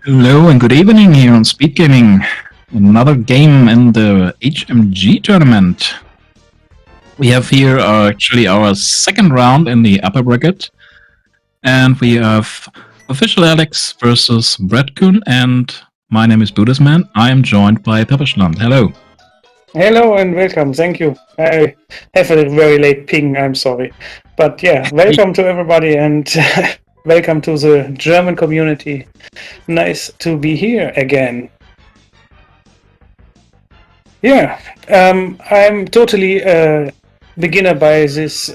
Hello and good evening here on SpeedGaming. Another game in the HMG tournament. We have here actually our second round in the upper bracket. And we have official Alex versus Bread-kun, and my name is Buddhisman. I am joined by Pepperschland. Hello. Hello and welcome. Thank you. I have a very late ping. I'm sorry. But yeah, welcome to everybody and welcome to the German community. Nice to be here again. Yeah, I'm totally beginner by this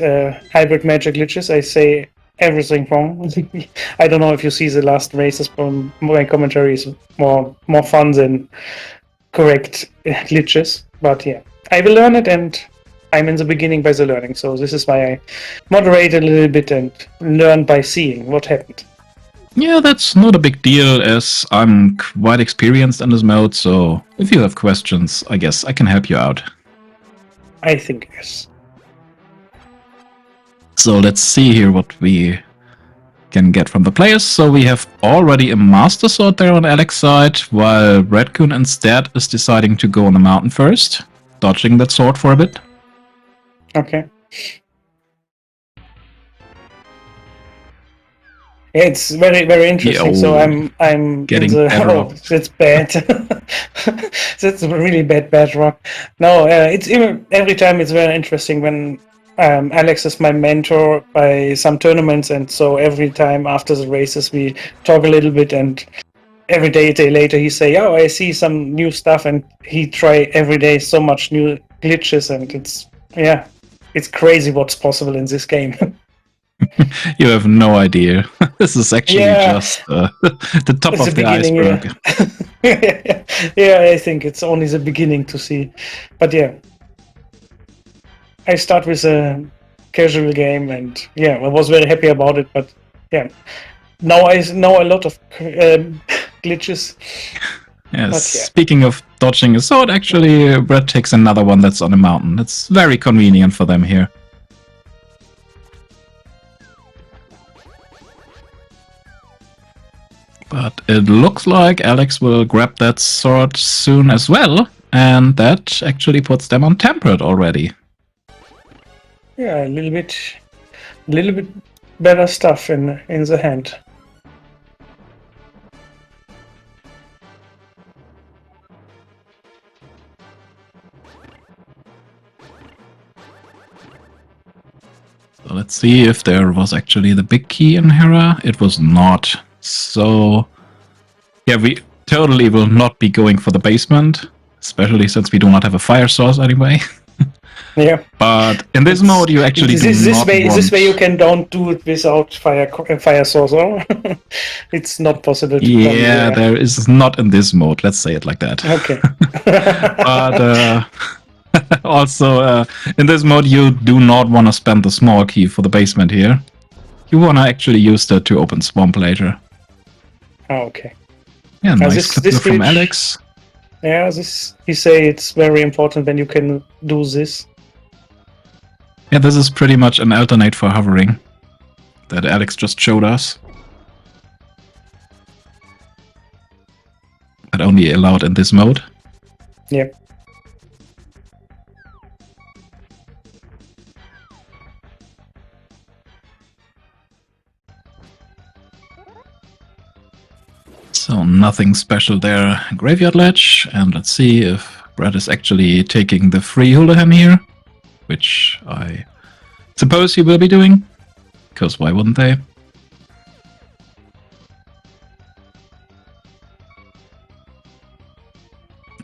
hybrid magic glitches. I say everything wrong. I don't know if you see the last races from my commentary is more fun than correct glitches. But yeah, I will learn it, and I'm in the beginning by the learning. So this is why I moderate a little bit and learn by seeing what happened. Yeah, that's not a big deal, as I'm quite experienced in this mode, so if you have questions, I guess I can help you out. I think yes. So let's see here what we can get from the players. So we have already a Master Sword there on Alex's side, while Bread-kun instead is deciding to go on the mountain first, dodging that sword for a bit. Okay. It's very interesting. Yeah, so I'm getting in the that's bad. That's a really bad rock. No, it's even every time it's very interesting when Alex is my mentor by some tournaments, and so every time after the races we talk a little bit, and every day later he say, "Oh, I see some new stuff," and he try every day so much new glitches, and it's crazy what's possible in this game. You have no idea. This is actually just the top of the iceberg. Yeah, I think it's only the beginning to see. But yeah, I start with a casual game, and yeah, I was very happy about it. But yeah, now I know a lot of glitches. Yes. Yeah. Speaking of dodging a sword, actually, Brett takes another one that's on a mountain. It's very convenient for them here. But it looks like Alex will grab that sword soon as well, and that actually puts them on temperate already. Yeah, a little bit better stuff in the hand. So let's see if there was actually the big key in Hera. It was not. So yeah, we totally will not be going for the basement, especially since we do not have a fire source anyway. Yeah. But in this mode, you actually this way you don't do it without fire source. Or it's not possible. Yeah, there is not in this mode. Let's say it like that. Okay. But also in this mode, you do not want to spend the small key for the basement here. You want to actually use that to open swamp later. Oh, okay. Yeah, nice this from Alex. Yeah, he say it's very important when you can do this. Yeah, this is pretty much an alternate for hovering that Alex just showed us. But only allowed in this mode. Yep. So nothing special there. Graveyard Ledge, and let's see if Brett is actually taking the free Houlihan here, which I suppose he will be doing, because why wouldn't they?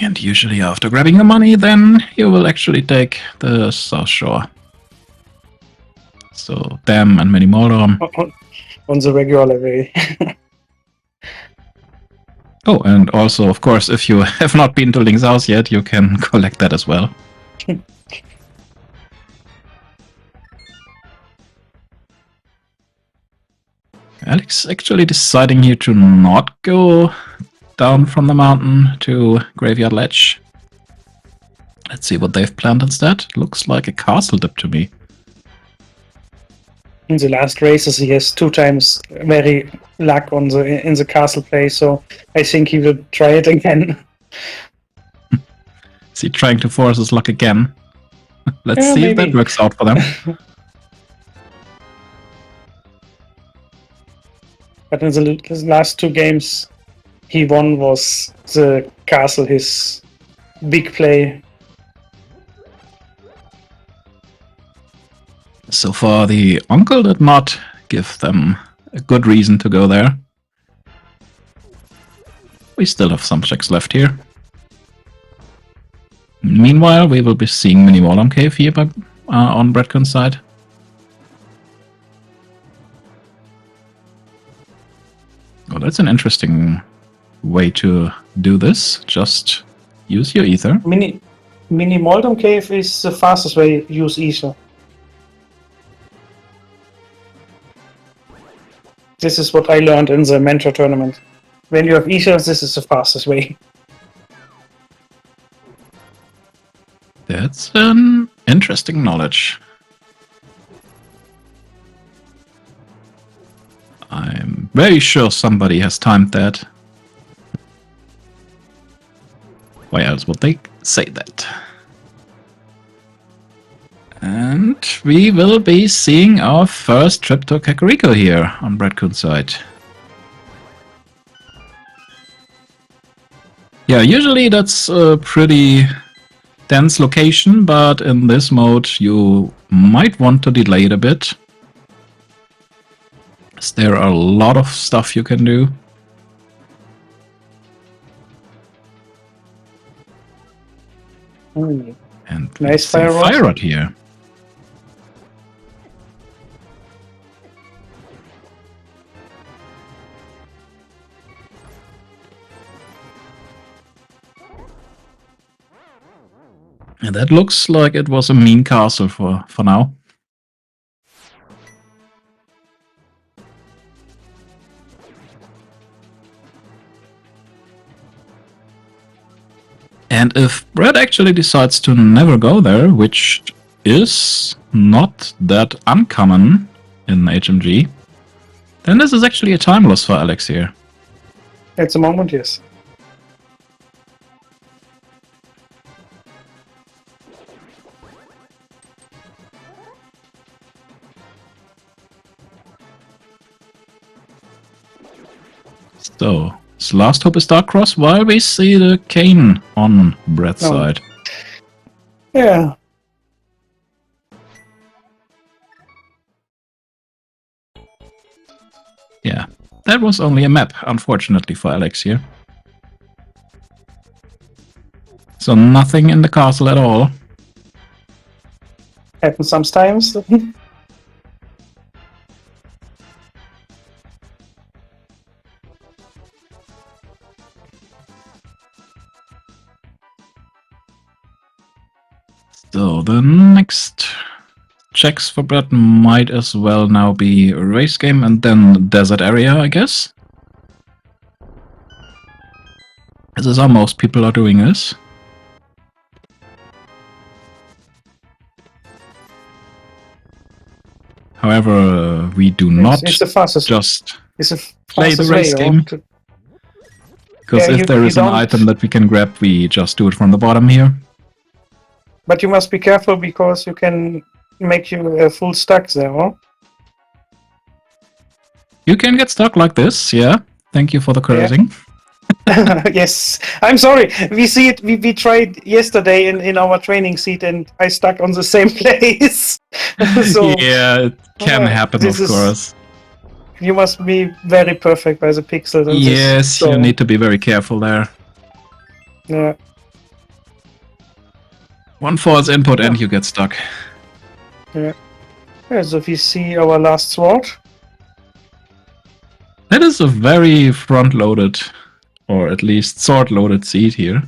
And usually after grabbing the money, then you will actually take the South Shore. So Dam and many more on the regular way. Oh, and also, of course, if you have not been to Link's house yet, you can collect that as well. Alex actually deciding here to not go down from the mountain to Graveyard Ledge. Let's see what they've planned instead. Looks like a castle dip to me. In the last races, he has 2 times very luck on in the castle play, so I think he will try it again. Is he trying to force his luck again? Let's Yeah, see if that maybe. works out for them. But in the last 2 games he won was the castle, his big play. So far, the uncle did not give them a good reason to go there. We still have some checks left here. Meanwhile, we will be seeing Mini Wallum Cave here on Bread-kun's side. Oh, that's an interesting way to do this. Just use your ether. Mini Moldum Cave is the fastest way to use ether. This is what I learned in the mentor tournament. When you have ether, this is the fastest way. That's an interesting knowledge. I'm very sure somebody has timed that. Why else would they say that? And we will be seeing our first trip to Kakariko here on Bread-kun's side. Yeah, usually that's a pretty dense location, but in this mode you might want to delay it a bit. As there are a lot of stuff you can do. And Nice fire rod here. And that looks like it was a mean castle for now. And if Bread actually decides to never go there, which is not that uncommon in HMG, then this is actually a time loss for Alex here. At the moment, yes. So, his last hope is Darkcross, while we see the cane on Bread's side. Yeah. Yeah, that was only a map, unfortunately for Alex here. So nothing in the castle at all. Happens sometimes. So the next checks for Bread might as well now be a race game and then desert area, I guess. This is how most people are doing this. However, we do not it's the fastest, just play the race game. Because if there is an item that we can grab, we just do it from the bottom here. But you must be careful because you can make you a full stack there, huh? You can get stuck like this, yeah. Thank you for the cursing. Yeah. Yes, I'm sorry. We see it. We tried yesterday in our training seat, and I stuck on the same place. So yeah, it can happen, of course. You must be very perfect by the pixels. Yes, you need to be very careful there. Yeah. One false input and you get stuck. Yeah. Yeah, so we see our last sword. That is a very front-loaded, or at least sword-loaded seed here.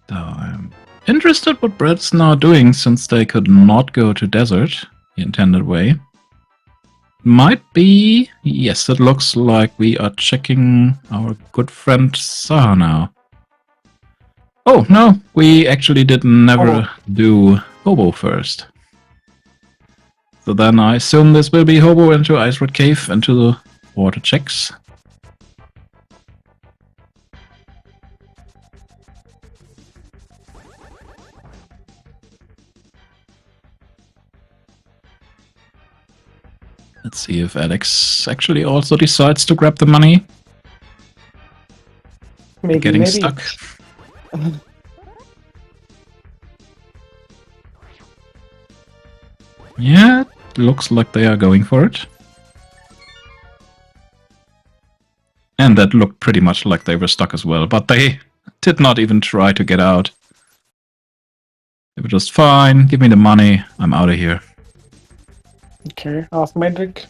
So I'm interested what Bread's now doing, since they could not go to desert the intended way. might be... Yes, it looks like we are checking our good friend Saha now. Oh, no, we actually did never do Hobo first. So then I assume this will be Hobo into Ice Red Cave into the water checks. Let's see if Alex actually also decides to grab the money. Maybe, Getting stuck. Yeah, it looks like they are going for it. And that looked pretty much like they were stuck as well, but they did not even try to get out. They were just fine, give me the money, I'm out of here. Okay, half magic.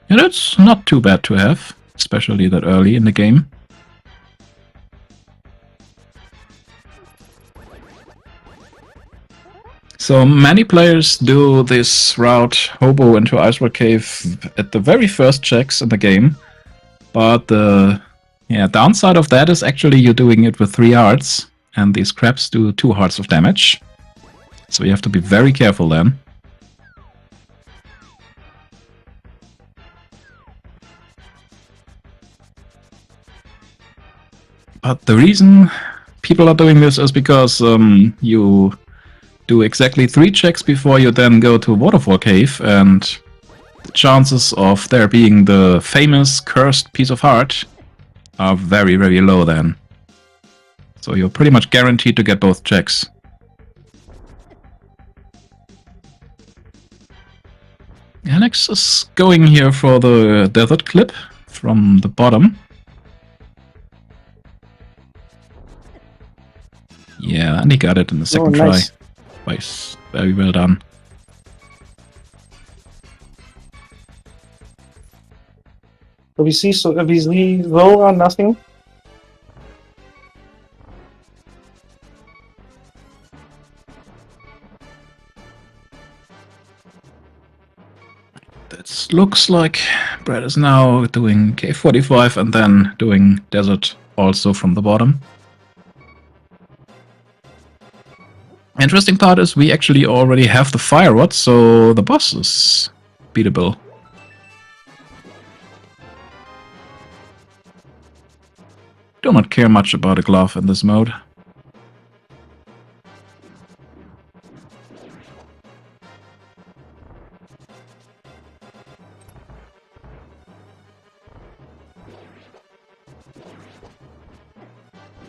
And it's not too bad to have, especially that early in the game. So many players do this route, Hobo into Ice Rock Cave, at the very first checks in the game. But the downside of that is actually you're doing it with 3 hearts, and these crabs do 2 hearts of damage. So you have to be very careful then. But the reason people are doing this is because you do exactly 3 checks before you then go to Waterfall Cave, and the chances of there being the famous cursed piece of heart are very, very low then. So you're pretty much guaranteed to get both checks. Alex is going here for the desert clip from the bottom. Yeah, and he got it in the second try. Nice. Very well done. Do we see low or nothing? That looks like Brad is now doing K45 and then doing desert also from the bottom. Interesting part is we actually already have the fire rod, so the boss is beatable. Do not care much about a glove in this mode.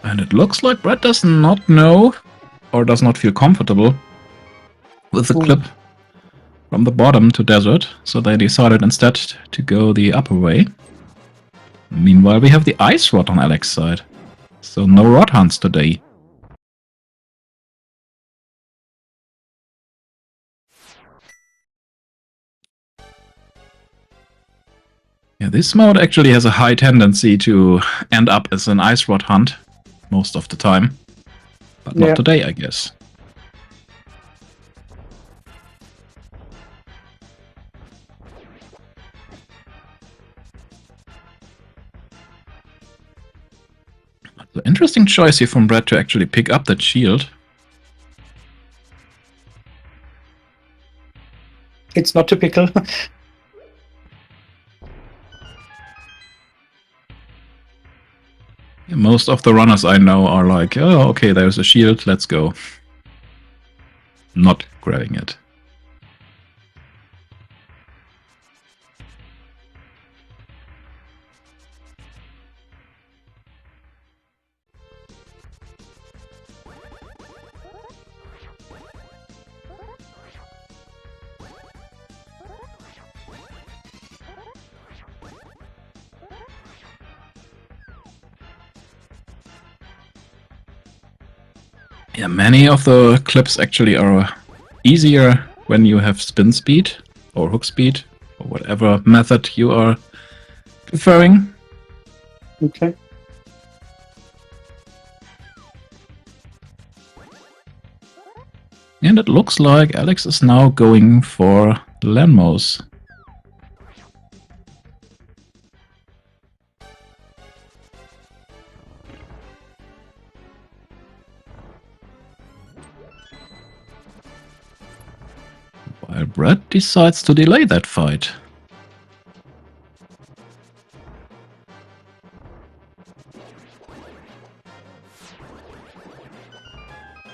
And it looks like Brad does not know or does not feel comfortable with the clip from the bottom to desert, so they decided instead to go the upper way. Meanwhile, we have the ice rod on Alex's side, so no rod hunts today. Yeah, this mode actually has a high tendency to end up as an ice rod hunt most of the time, but not today, I guess. So interesting choice here from Brad to actually pick up that shield. It's not typical. Most of the runners I know are like, oh, okay, there's a shield, let's go. Not grabbing it. Yeah, many of the clips actually are easier when you have spin speed or hook speed or whatever method you are preferring. Okay. And it looks like Alex is now going for landmouse. While Brett decides to delay that fight.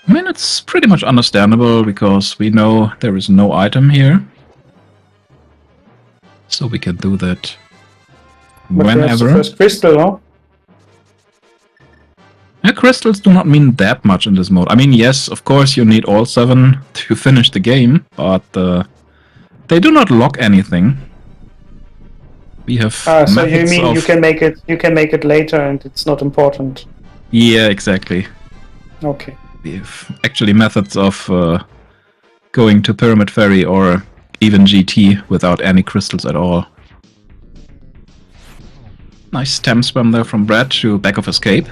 I mean, it's pretty much understandable because we know there is no item here. So we can do that But where's the whenever. first crystal, no? Yeah, crystals do not mean that much in this mode. I mean, yes, of course you need all 7 to finish the game, but they do not lock anything. We have So you methods mean of... you can make it later and it's not important? Yeah, exactly. Okay. We have actually methods of going to Pyramid Ferry or even GT without any crystals at all. Nice stem spam there from Brad to back of escape.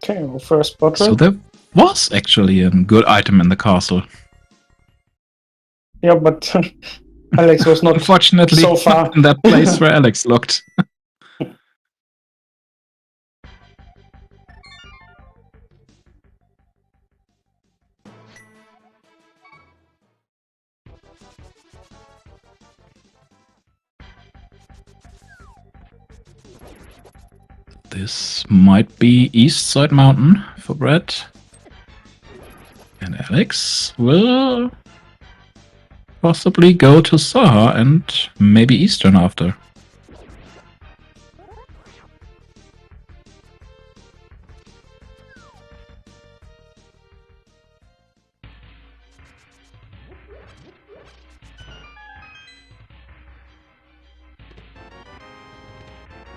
Okay, well, first portrait. So there was actually a good item in the castle. Yeah, but Alex was not Unfortunately, so far not in that place where Alex looked. This might be East Side Mountain for Brett. And Alex will possibly go to Saha and maybe Eastern after.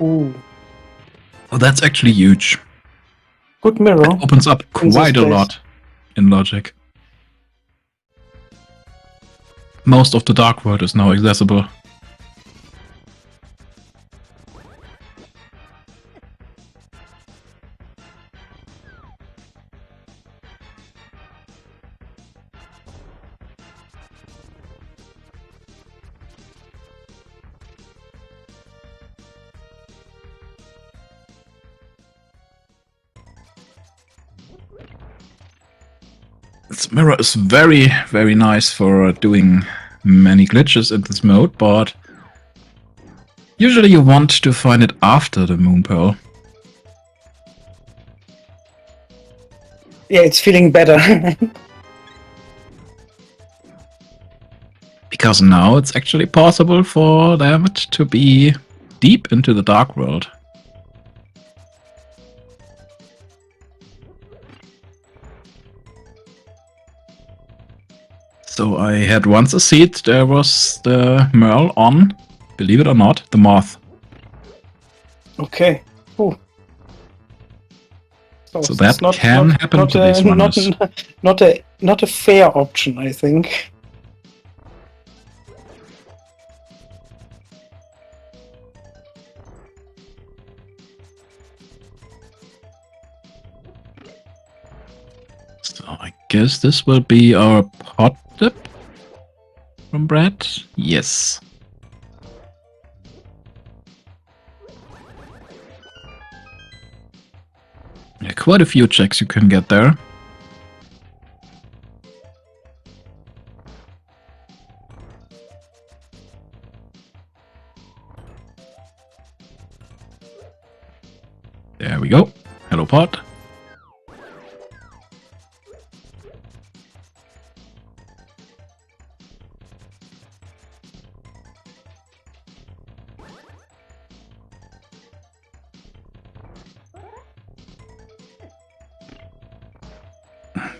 Ooh. Oh, that's actually huge. Good mirror. It opens up in this quite a place. lot in logic. Most of the Dark World is now accessible. This mirror is very, very nice for doing many glitches in this mode, but usually you want to find it after the Moon Pearl. Yeah, it's feeling better. Because now it's actually possible for them to be deep into the Dark World. So I had once a seat, there was the Merle on, believe it or not, the Moth. Okay. Ooh. So it's that can happen to these runners. Not a fair option, I think. So I guess this will be our pot dip from Brad. Yes. Yeah, quite a few checks you can get there. There we go. Hello, pot.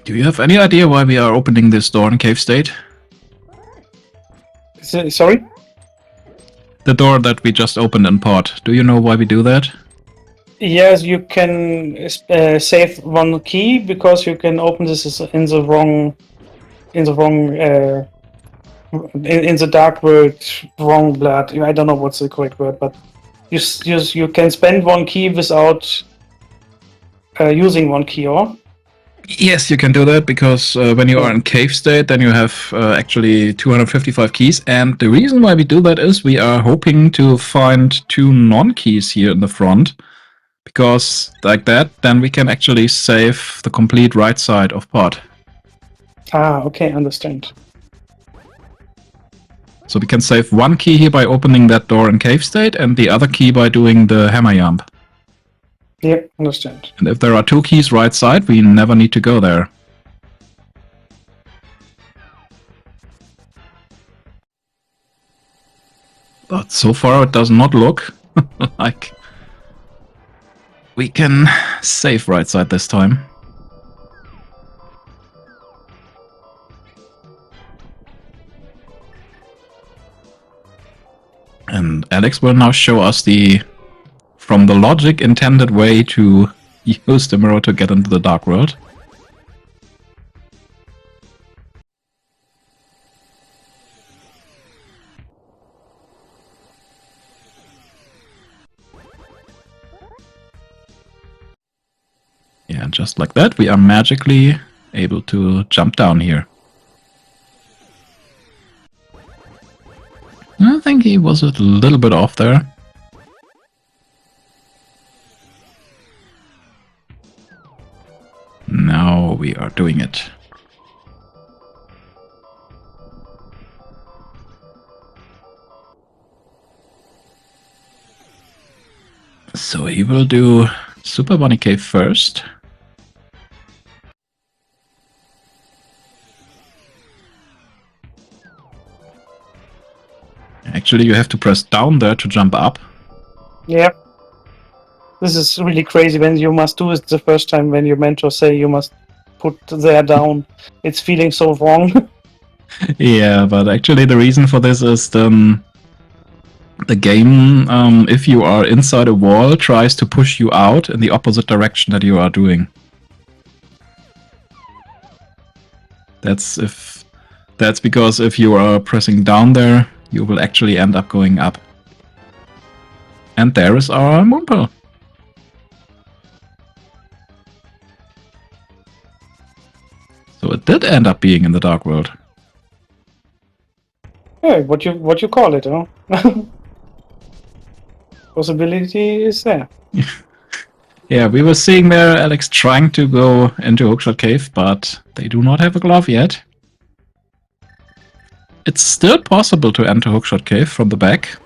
Do you have any idea why we are opening this door in Cave State? Sorry? The door that we just opened in Pot. Do you know why we do that? Yes, you can save one key because you can open this in the wrong in the dark world, wrong blood. I don't know what's the correct word, but you can spend one key without using one key, or? Yes, you can do that because when you are in cave state, then you have actually 255 keys. And the reason why we do that is we are hoping to find 2 non-keys here in the front. Because like that, then we can actually save the complete right side of pod. Ah, okay, understand. So we can save 1 key here by opening that door in cave state and the other key by doing the hammer jump. Yeah, understand. And if there are 2 keys right side, we never need to go there. But so far it does not look like we can save right side this time. And Alex will now show us from the logic intended way to use the mirror to get into the dark world. Yeah, and just like that, we are magically able to jump down here. I think he was a little bit off there. Now we are doing it. So he will do Super Bunny Cave first. Actually, you have to press down there to jump up. Yep. This is really crazy when you must do it the first time when your mentor say you must put there down. It's feeling so wrong. Yeah, but actually the reason for this is the game, if you are inside a wall, tries to push you out in the opposite direction that you are doing. That's because if you are pressing down there, you will actually end up going up. And there is our moonpearl. So it did end up being in the dark world. Hey, what you call it, huh? Possibility is there. Yeah, we were seeing there Alex trying to go into Hookshot Cave, but they do not have a glove yet. It's still possible to enter Hookshot Cave from the back.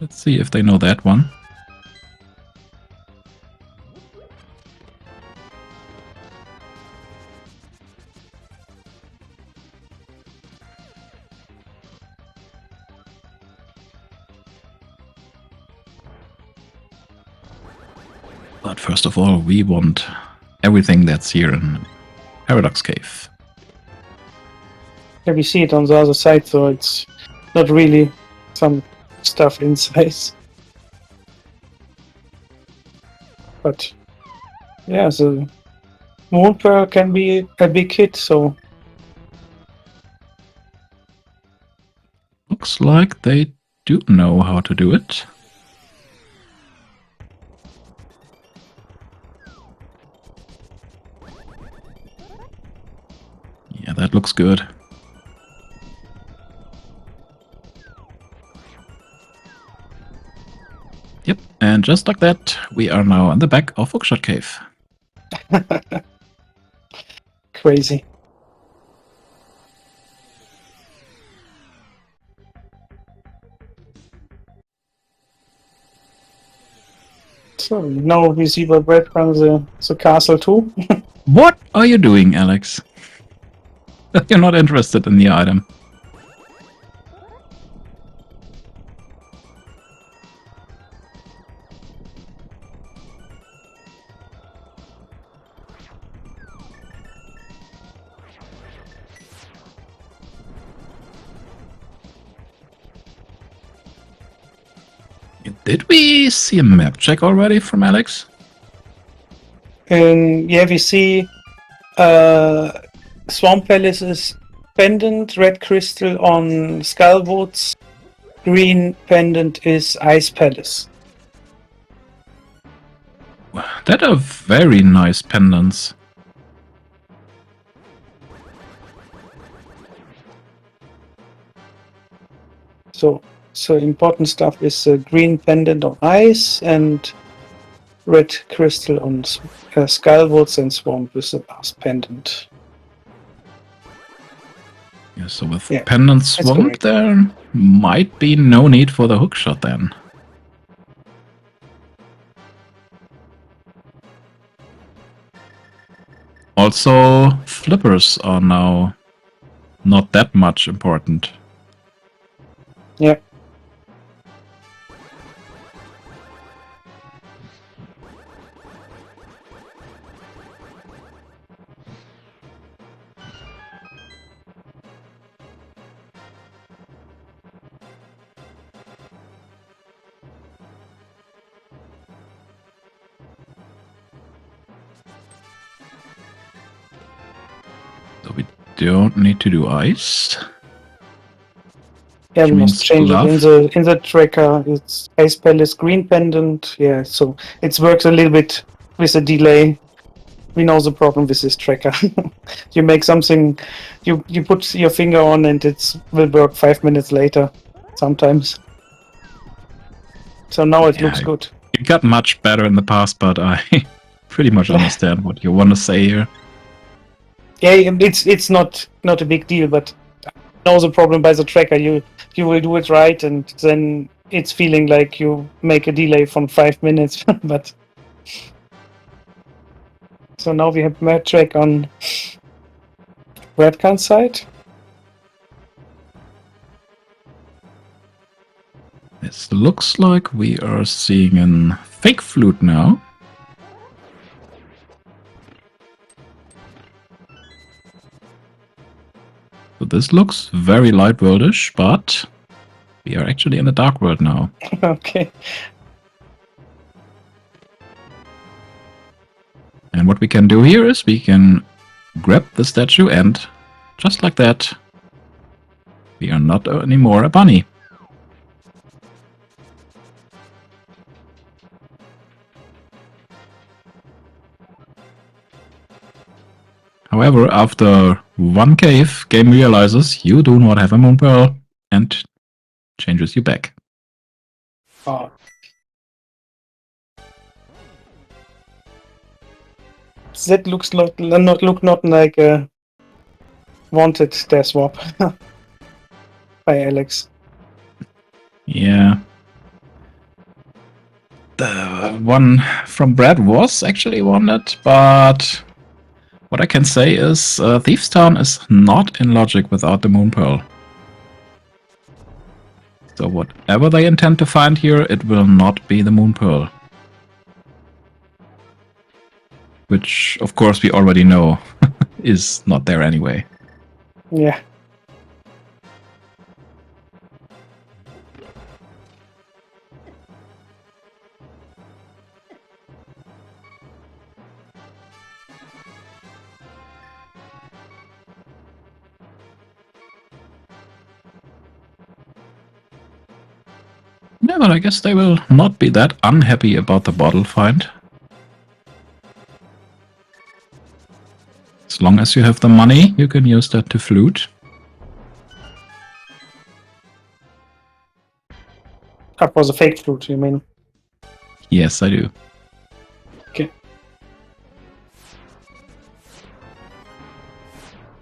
Let's see if they know that one. But first of all, we want everything that's here in Paradox Cave. Yeah, we see it on the other side, so it's not really some stuff inside. But yeah, the moonpearl can be a big hit, so Looks like they do know how to do it. Yeah, that looks good. Yep, and just like that, we are now on the back of Hookshot Cave. crazy. So now we see where Bread-kun the castle too. What are you doing, Alex? You're not interested in the item. Did we see a map check already from Alex? And yeah, we see Swamp Palace is pendant, red crystal on Skullwoods, green pendant is Ice Palace. That are very nice pendants. So important stuff is green pendant on ice and red crystal on Skullwoods and Swamp with the last pendant. Yeah, so with pendant Swamp there might be no need for the hookshot then. Also, flippers are now not that much important. Yeah. So we don't need to do ice. Yeah, we must change it in the tracker. It's Ice Palace green pendant. Yeah, so it works a little bit with a delay. We know the problem with this tracker. You make something, you put your finger on, and it will work 5 minutes later, sometimes. So now it looks good. It got much better in the past, but I pretty much understand what you want to say here. Yeah, it's not a big deal, but know the problem by the tracker. You will do it right, and then it's feeling like you make a delay from 5 minutes. But so now we have merge track on Bread-kun side. It looks like we are seeing a fake flute now. So this looks very light worldish, but we are actually in the dark world now. Okay. And what we can do here is we can grab the statue and just like that, we are not anymore a bunny. However, after one cave, game realizes you do not have a moon pearl and changes you back. Oh. That looks not like a wanted death swap by Alex. Yeah. The one from Brad was actually wanted, but what I can say is Thieves Town is not in logic without the moon pearl. So whatever they intend to find here, it will not be the moon pearl. Which, of course, we already know is not there anyway. Yeah. Yeah, but I guess they will not be that unhappy about the bottle find. As long as you have the money, you can use that to flute. That was a fake flute, you mean? Yes, I do. Okay.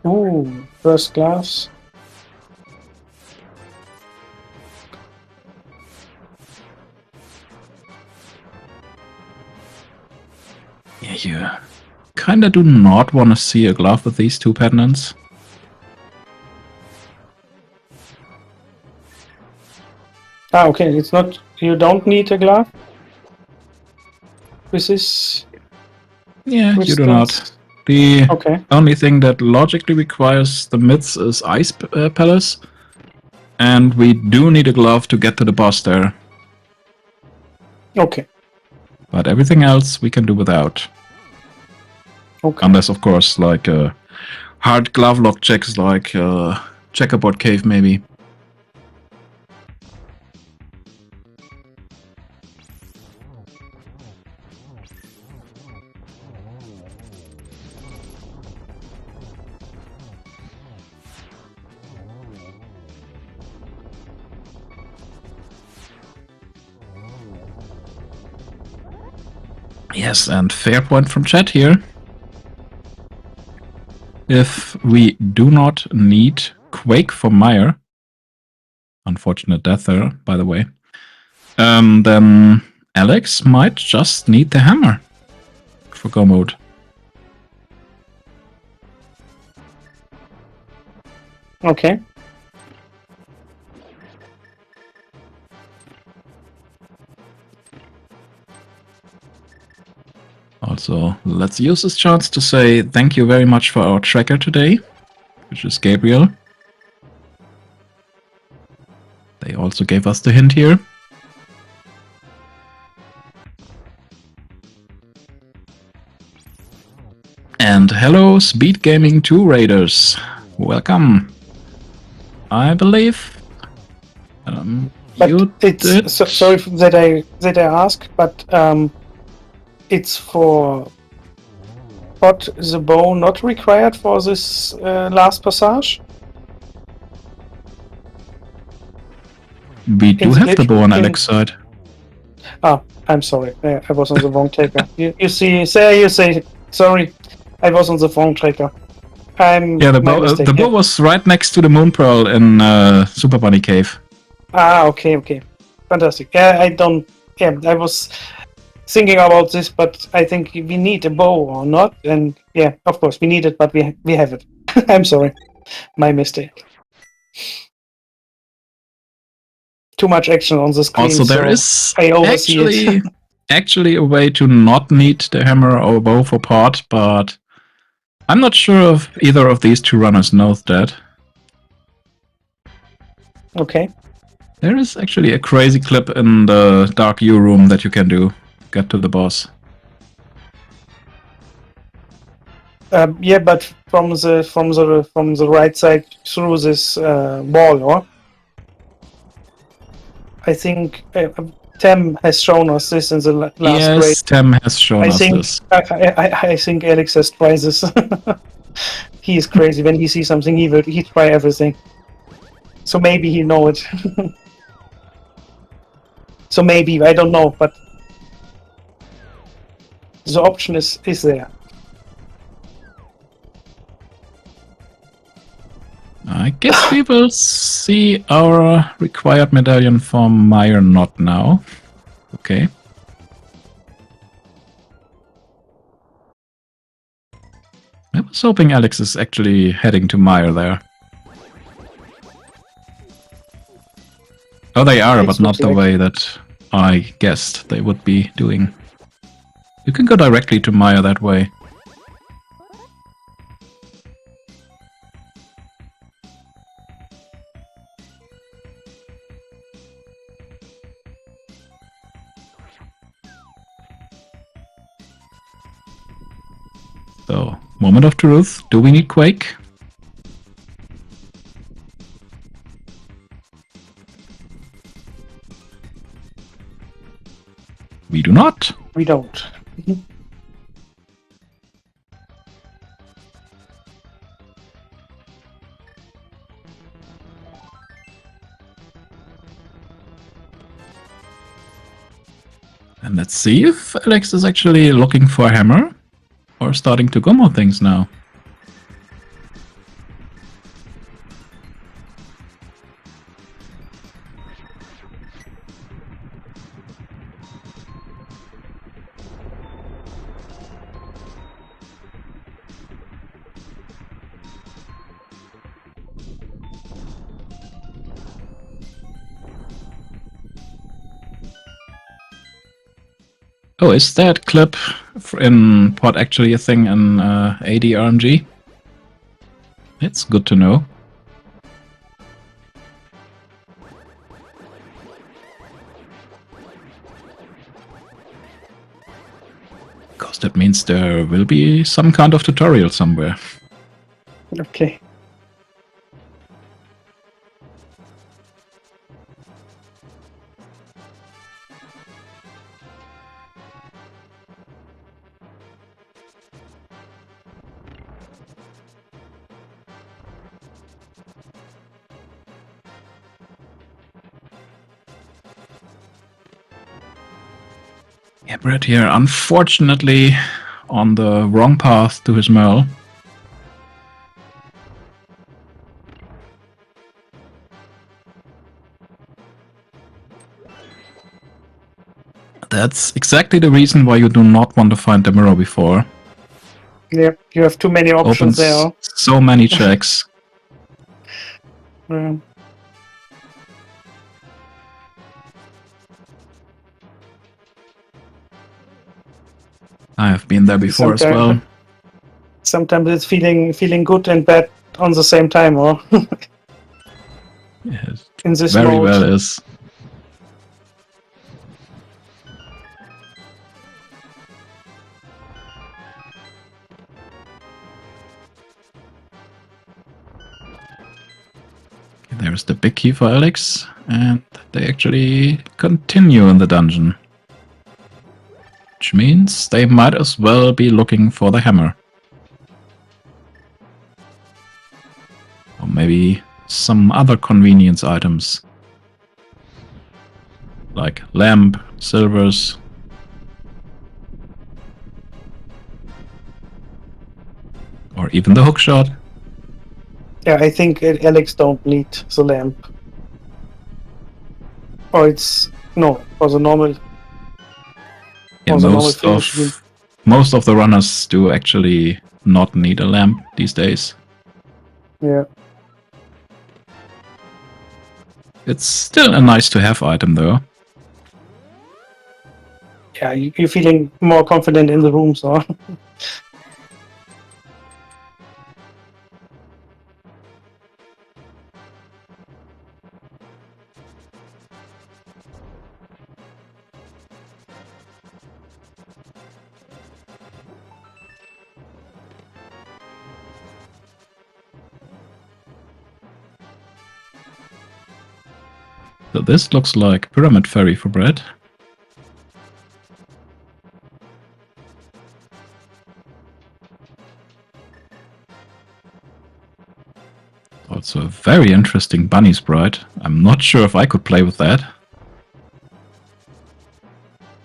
Ooh, first class. Yeah, you kinda do not want to see a glove with these two pendants. Ah, okay, it's not... You don't need a glove? With this... Yeah, you do not. The only thing that logically requires the myths is Ice Palace. And we do need a glove to get to the boss there. Okay. But everything else we can do without. Okay. Unless, of course, like hard glove lock checks like checkerboard cave maybe. Yes, and fair point from chat here. If we do not need Quake for Mire, unfortunate death there, by the way, then Alex might just need the hammer for go mode. Okay. Also, let's use this chance to say thank you very much for our tracker today, which is Gabriel. They also gave us the hint here. And hello, SpeedGaming 2 Raiders. Welcome. I believe But you it's did. sorry that I ask, but it's for pot the bow not required for this last passage. We do have the bow on Alex's side. Ah, I'm sorry. I was on the wrong tracker. You say, sorry, I was on the wrong tracker. Yeah, the bow was right next to the Moon Pearl in Super Bunny Cave. Ah, okay. Fantastic. I was thinking about this, but I think we need a bow or not. And yeah, of course we need it, but we have it. I'm sorry. My mistake. Too much action on the screen. Also, there is I oversee it. actually a way to not need the hammer or bow for pot, but I'm not sure if either of these two runners knows that. Okay. There is actually a crazy clip in the Dark U room that you can do. Get to the boss. Yeah, but from the right side through this wall, or I think Tem has shown us this in the last grade. Yes, Tem has shown us this. I think Alex has tried this. He is crazy. When he sees something evil, he try everything. So maybe he know it. So maybe, I don't know, but the option is there. I guess we will see our required medallion for Mire not now. Okay. I was hoping Alex is actually heading to Mire there. Oh, they are, but not the way that I guessed they would be doing. You can go directly to Mire that way. So, moment of truth. Do we need Quake? We do not. We don't. And let's see if Alex is actually looking for a hammer or starting to go more things now. Oh, is that clip in Pod actually a thing in ADRMG? It's good to know. Because that means there will be some kind of tutorial somewhere. Okay. Yeah, Brett here, unfortunately, on the wrong path to his Merle. That's exactly the reason why you do not want to find the mirror before. Yeah, you have too many options there. Opens so many checks. Mm. I have been there before as well. Sometimes it's feeling good and bad on the same time, or Yes, in this very mode. well is. There's the big key for Alex, and they actually continue in the dungeon. Which means they might as well be looking for the hammer. Or maybe some other convenience items. Like lamp, silvers. Or even the hookshot. Yeah, I think Alex don't need the lamp. Or it's no, for the normal. Yeah, For the normal finish. most of the runners do actually not need a lamp these days. Yeah. It's still a nice to have item though. Yeah, you're feeling more confident in the room, so. So this looks like Pyramid Ferry for Brett. Also a very interesting bunny sprite. I'm not sure if I could play with that.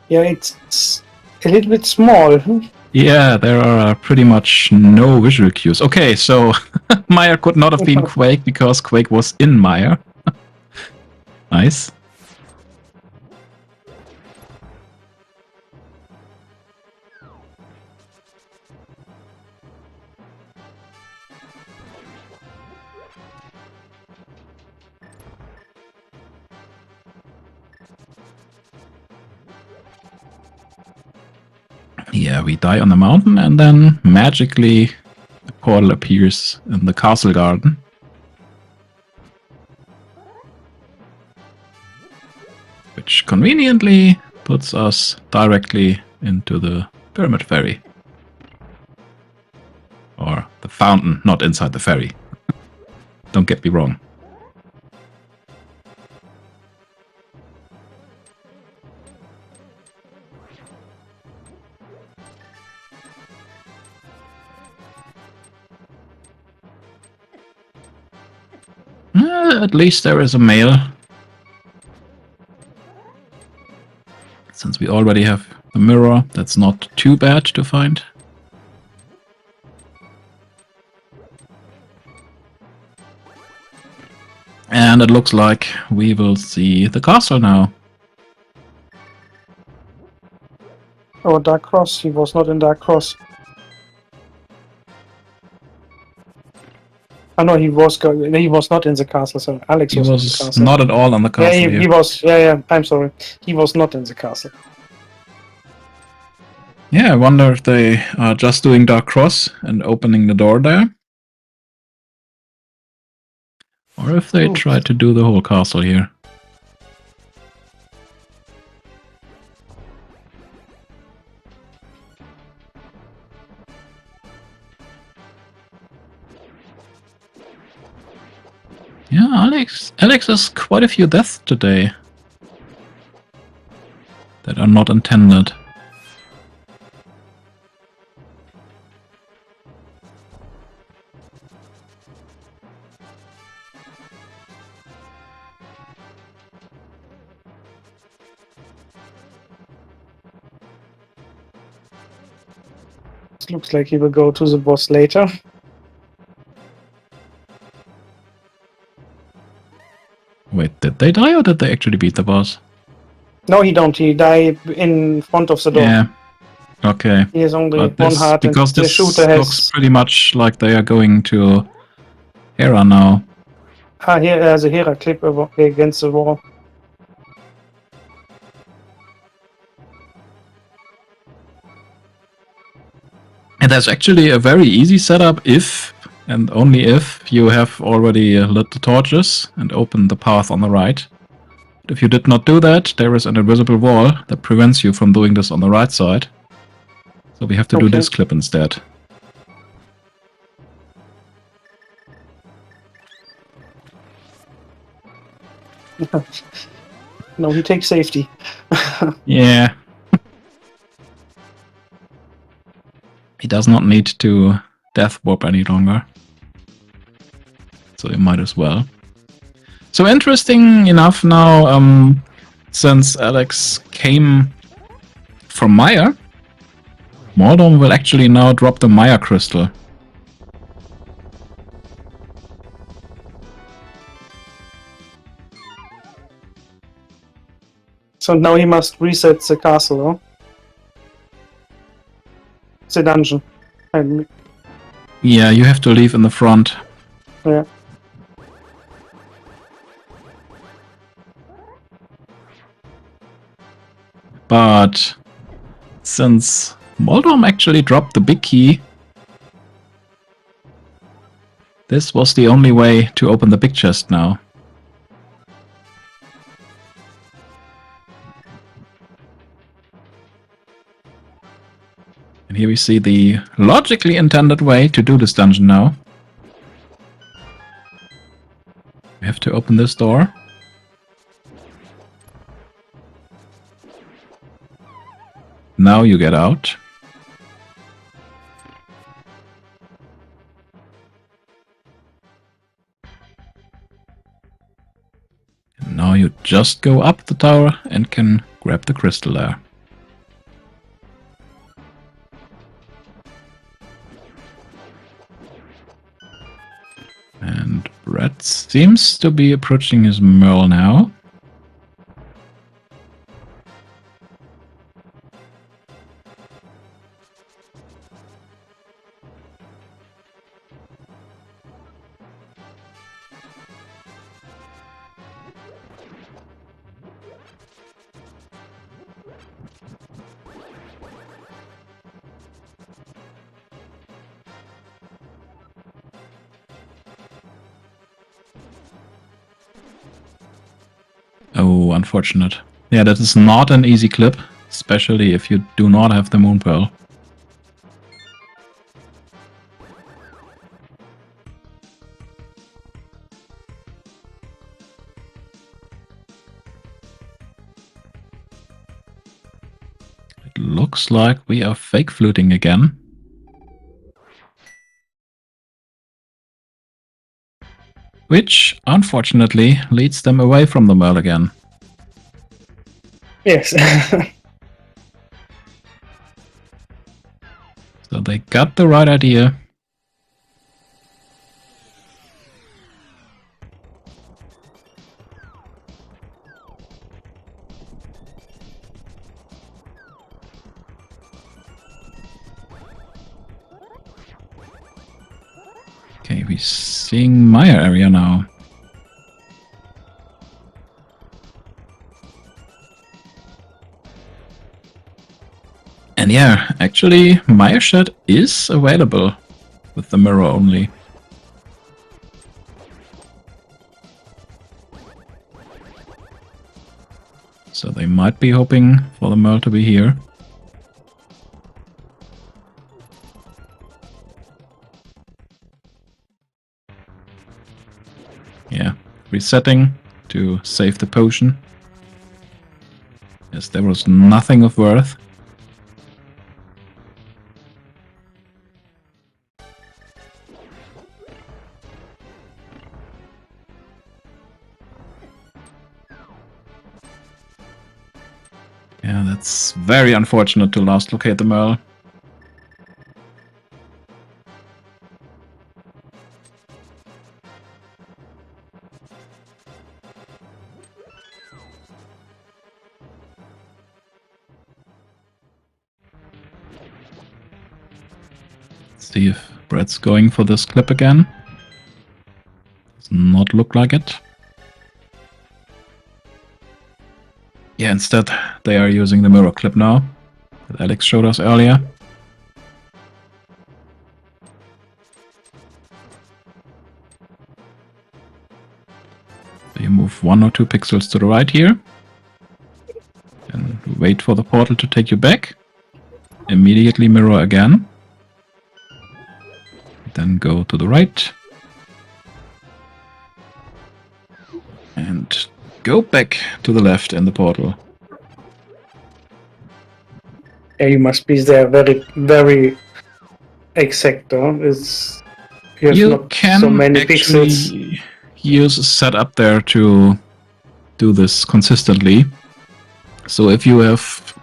Yeah, it's a little bit small. Yeah, there are pretty much no visual cues. Okay, so Meyer could not have been Quake because Quake was in Meyer. Nice. Yeah, we die on the mountain and then magically a portal appears in the castle garden. Which conveniently puts us directly into the Pyramid Ferry. Or the fountain, not inside the ferry. Don't get me wrong. At least there is a mail. Since we already have a mirror, that's not too bad to find. And it looks like we will see the castle now. Oh, Dark Cross. He was not in Dark Cross. Oh no, he was not in the castle. So Alex He was in the was castle. not at all on the castle Yeah, here. he was. Yeah. I'm sorry. He was not in the castle. Yeah, I wonder if they are just doing Dark Cross and opening the door there. Or if they try to do the whole castle here. Yeah, Alex has quite a few deaths today that are not intended. It looks like he will go to the boss later. Wait, did they die or did they actually beat the boss? No, he don't. He died in front of the door. Yeah. Okay. He has only But one heart, and because the this shooter looks has. pretty much like they are going to Hera now. Ah, here has a Hera clip against the wall. And that's actually a very easy setup if, and only if, you have already lit the torches and opened the path on the right. But if you did not do that, there is an invisible wall that prevents you from doing this on the right side. So we have to do this clip instead. No, he takes safety. Yeah. He does not need to death warp any longer. So you might as well. So interesting enough now, since Alex came from Maya, Mordom will actually now drop the Maya crystal. So now he must reset the castle, huh? The dungeon. Yeah, you have to leave in the front. Yeah. But since Moldom actually dropped the big key, this was the only way to open the big chest now. And here we see the logically intended way to do this dungeon now. We have to open this door. Now you get out. And now you just go up the tower and can grab the crystal there. And Brett seems to be approaching his Merle now. Oh, unfortunate. Yeah, that is not an easy clip, especially if you do not have the Moon Pearl. It looks like we are fake fluting again. Which, unfortunately, leads them away from the Merle again. Yes. So they got the right idea. Okay, we're seeing Maya area now. And yeah, actually, Maya Shed is available with the mirror only. So they might be hoping for the Merle to be here. Yeah, resetting to save the potion. Yes, there was nothing of worth. Yeah, that's very unfortunate to last locate the Merle. Let's see if Brett's going for this clip again. Does not look like it. Yeah, instead they are using the mirror clip now that Alex showed us earlier. So you move 1 or 2 pixels to the right here. And wait for the portal to take you back. Immediately mirror again. Then go to the right. And go back to the left in the portal. Yeah, you must be there very, very exact, though. It's You not can so many actually pixels. use a setup there to do this consistently. So if you have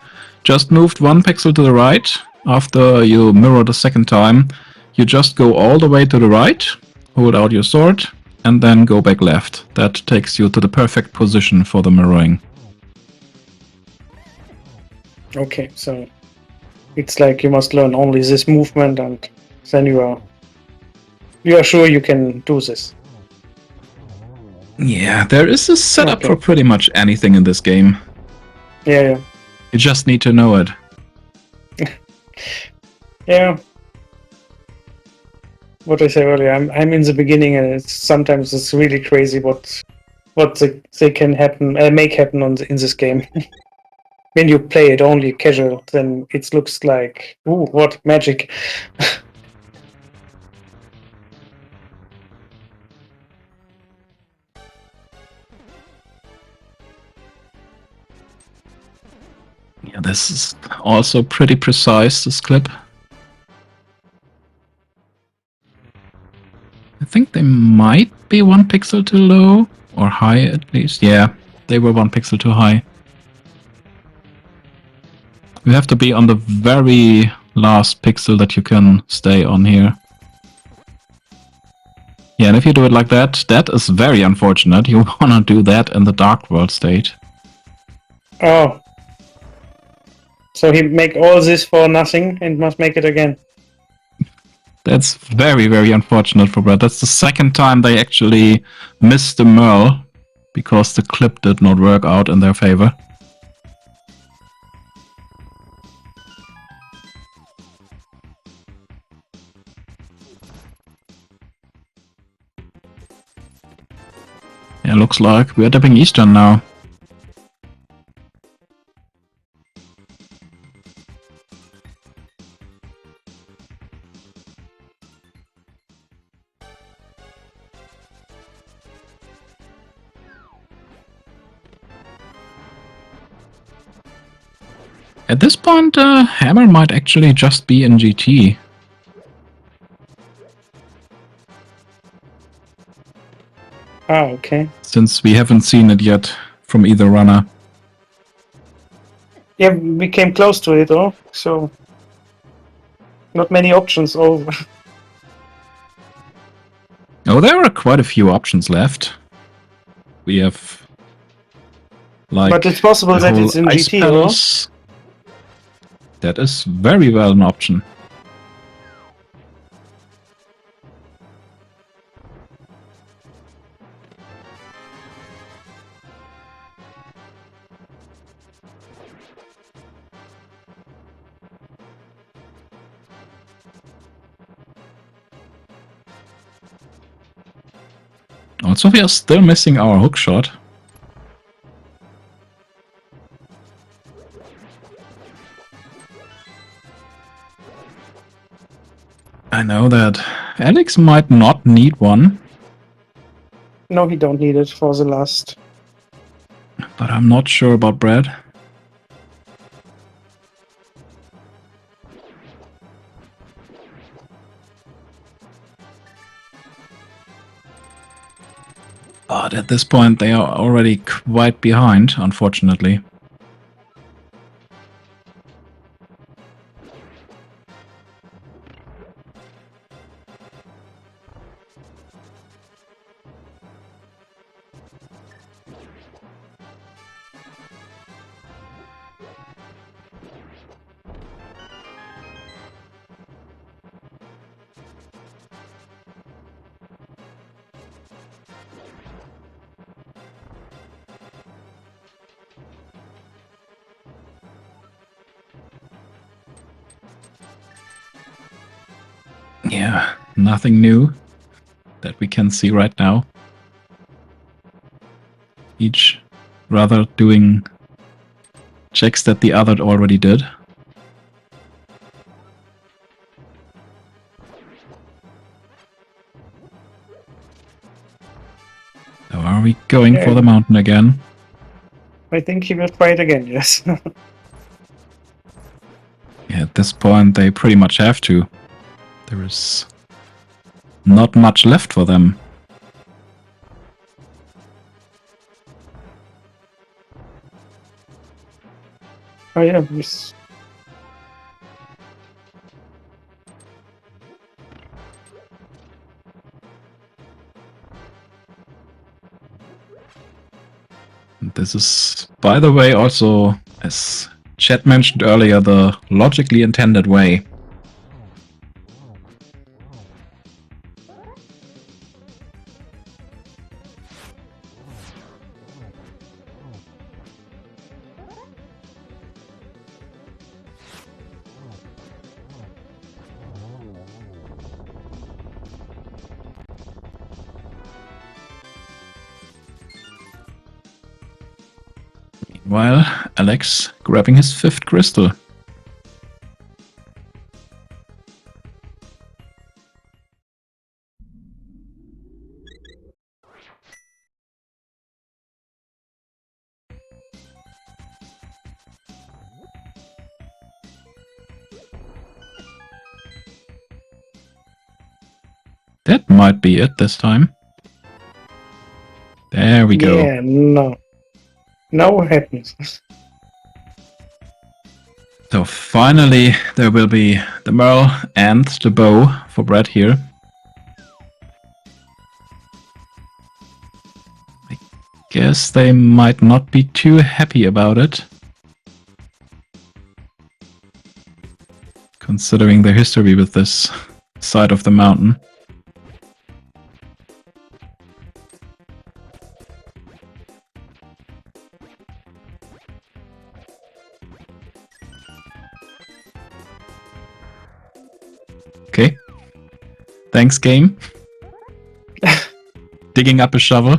just moved 1 pixel to the right after you mirror the second time, you just go all the way to the right, hold out your sword, and then go back left. That takes you to the perfect position for the mirroring. Okay, so it's like you must learn only this movement, and then you are sure you can do this. Yeah, there is a setup Okay. for pretty much anything in this game. Yeah. You just need to know it. Yeah. What I said earlier, I'm in the beginning, and sometimes it's really crazy what they can happen, make happen in this game. When you play it only casual, then it looks like, ooh, what magic. Yeah, this is also pretty precise, this clip. I think they might be 1 pixel too low, or high at least. Yeah, they were 1 pixel too high. You have to be on the very last pixel that you can stay on here. Yeah, and if you do it like that, that is very unfortunate. You wanna do that in the Dark World state. Oh. So he make all this for nothing and must make it again. That's very, very unfortunate for Brett. That's the second time they actually missed the Merle because the clip did not work out in their favor. Yeah, looks like we're dipping Eastern now. At this point, Hammer might actually just be in GT. Ah, okay. Since we haven't seen it yet from either runner. Yeah, we came close to it, though, so not many options. Oh, Oh, there are quite a few options left. We have like but it's possible the that whole it's in ice GT, palace. That is very well an option. Also, we are still missing our hook shot. I know that Alex might not need one. No, he don't need it for the last. But I'm not sure about Bread. But at this point, they are already quite behind, unfortunately. Yeah, nothing new that we can see right now. Each rather doing checks that the other already did. So are we going for the mountain again? I think he will try it again, yes. Yeah, at this point, they pretty much have to. There is not much left for them. Oh yeah, yes. This is, by the way, also, as Chat mentioned earlier, the logically intended way. Meanwhile, Alex grabbing his 5th crystal. That might be it this time. There we go. Yeah, no. Now what happens? So finally, there will be the Merle and the bow for Brett here. I guess they might not be too happy about it, considering the history with this side of the mountain. Okay. Thanks, game. Digging up a shovel.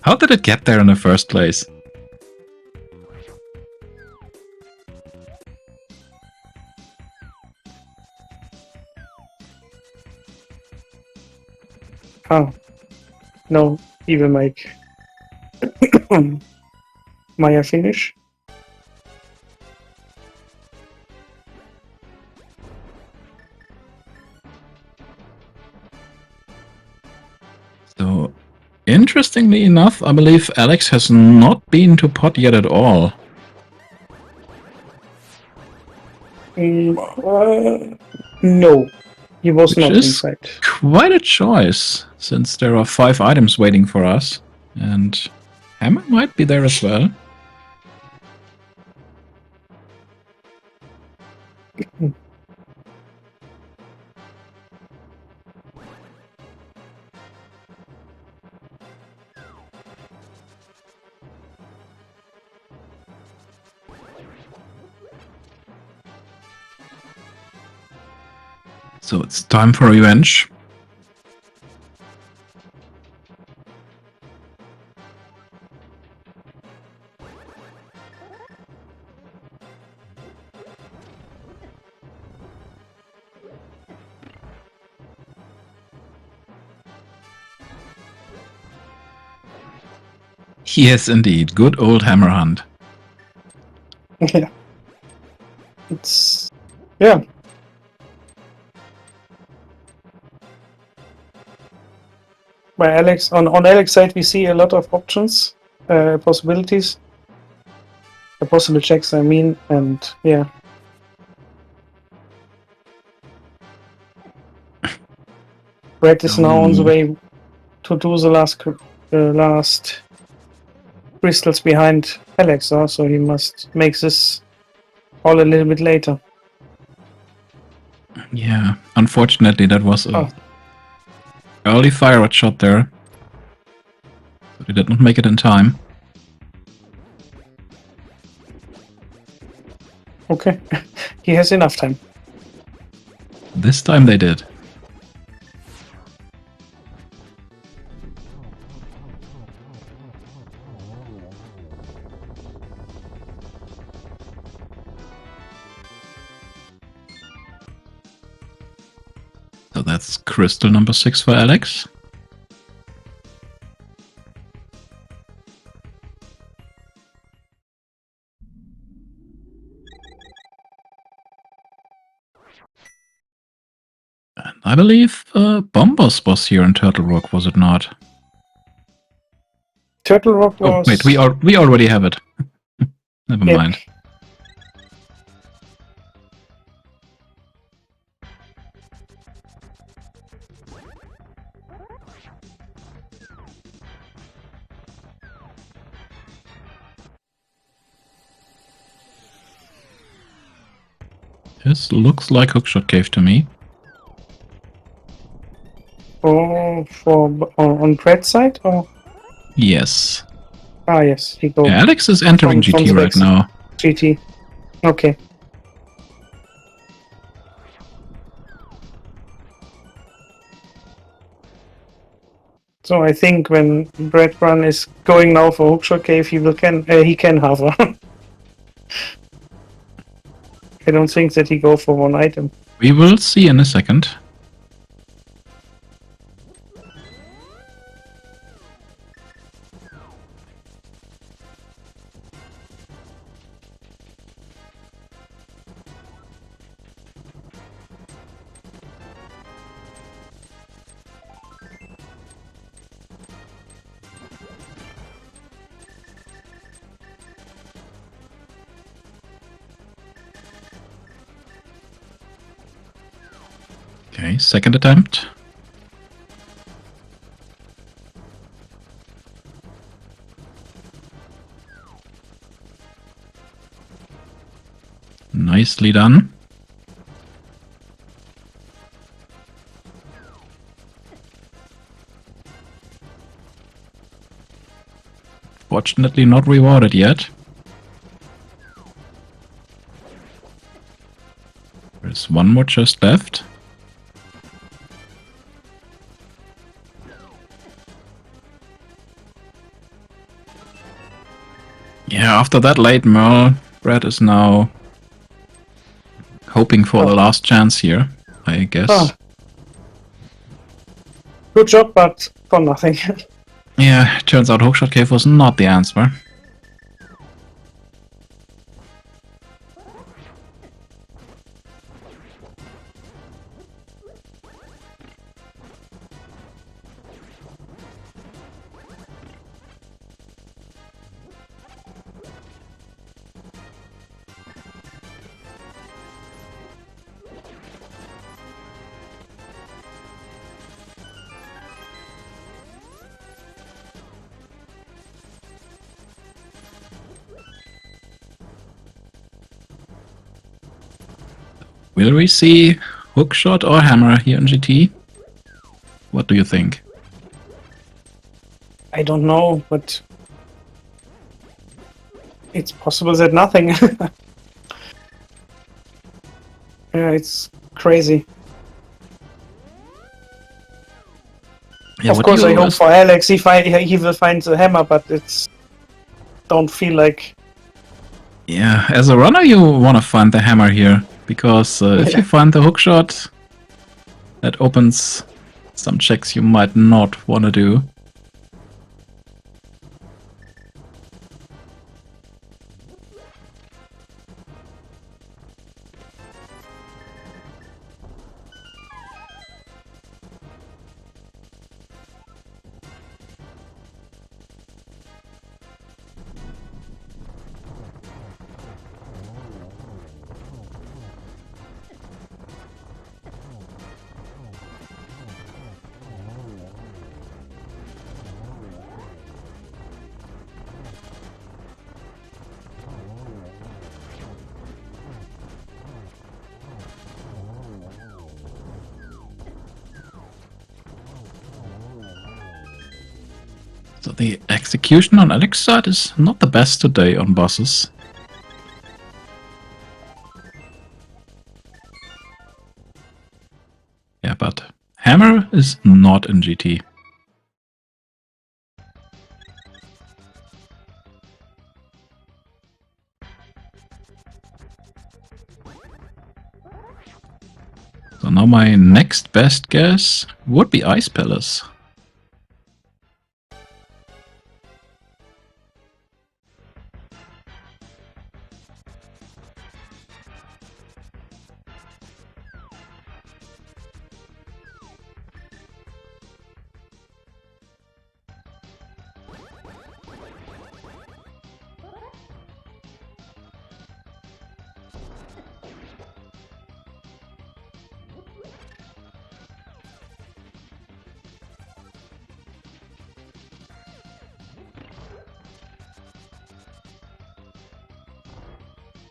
How did it get there in the first place? Oh. No, he will make Maya finish. So, interestingly enough, I believe Alex has not been to pot yet at all. No, he was Which not is inside. quite a choice, since there are 5 items waiting for us. And Hammer might be there as well. So it's time for revenge. Yes, indeed. Good old hammer hunt. Yeah. It's yeah. By Alex on Alex's side, we see a lot of options, possibilities, possible checks. I mean, and yeah. Brett is now on the way to do the last crystals behind Alex, so he must make this all a little bit later. Yeah, unfortunately, that was a early fire shot there. But he did not make it in time. Okay, he has enough time. This time they did. So that's crystal number 6 for Alex. And I believe Bombos was here in Turtle Rock, was it not? Turtle Rock was... Oh, wait, we already have it. Never mind. This looks like Hookshot Cave to me. Oh, on Brett's side, or? Yes. Ah, yes, he goes. Yeah, Alex is entering GT right now. GT. Okay. So I think when Bread-kun is going now for Hookshot Cave, he can hover. I don't think that he go for one item. We will see in a second. Okay, second attempt. Nicely done. Fortunately not rewarded yet. There's one more chest left. Yeah, after that late Merle, Brad is now hoping for the last chance here, I guess. Oh. Good job, but for nothing. Yeah, turns out Hookshot Cave was not the answer. Will we see Hookshot or Hammer here in GT? What do you think? I don't know, but it's possible that nothing. Yeah, it's crazy. Yeah, of course, I hope for Alex he will find the hammer, but it's don't feel like. Yeah, as a runner you want to find the hammer here, because if you find the hookshot, that opens some checks you might not want to do. So the execution on Alex's side is not the best today on bosses. Yeah, but hammer is not in GT. So now my next best guess would be Ice Palace.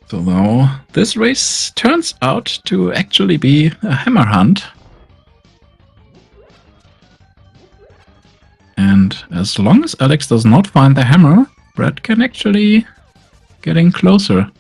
So now this race turns out to actually be a hammer hunt. And as long as Alex does not find the hammer, Brett can actually getting closer.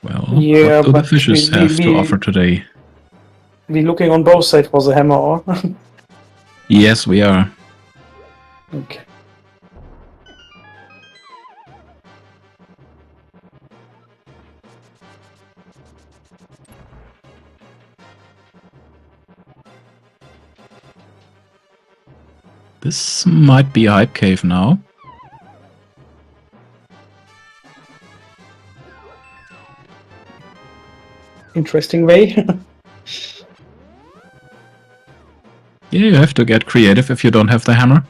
Well, Yeah, what do the but fishes have to offer today? We're looking on both sides for the hammer, or? Yes, we are. Okay. This might be a hype cave now. Interesting way. Yeah, you have to get creative if you don't have the hammer.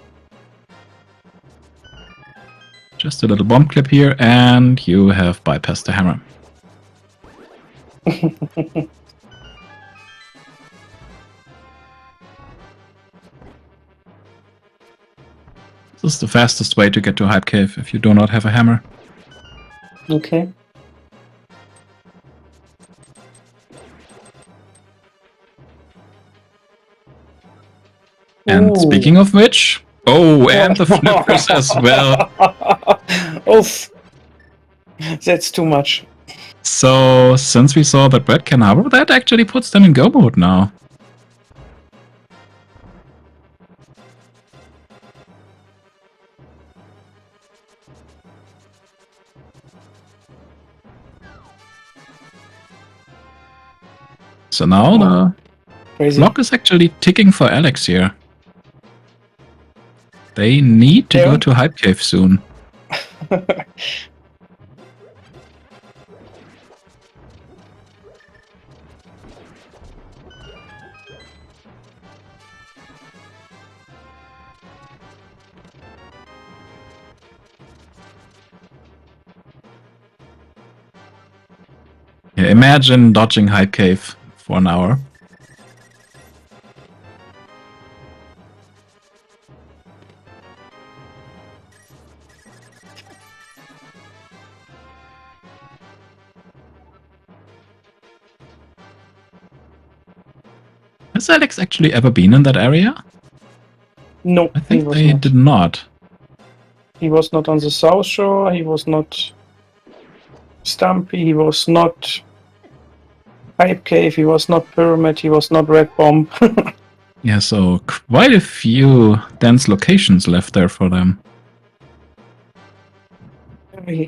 Just a little bomb clip here, and you have bypassed the hammer. This is the fastest way to get to Hype Cave if you do not have a hammer. Okay. And Ooh. speaking of which, oh, and the flippers as well. Oof. That's too much. So, since we saw that Bread-kun hover, that actually puts them in go mode now. So now the clock is actually ticking for Alex here. They need to go to Hype Cave soon. Yeah, imagine dodging Hype Cave for an hour. Has Alex actually ever been in that area? No, I think they did not. He was not on the South Shore, he was not Stumpy, he was not Hype Cave, he was not Pyramid, he was not Red Bomb. Yeah, so quite a few dense locations left there for them. He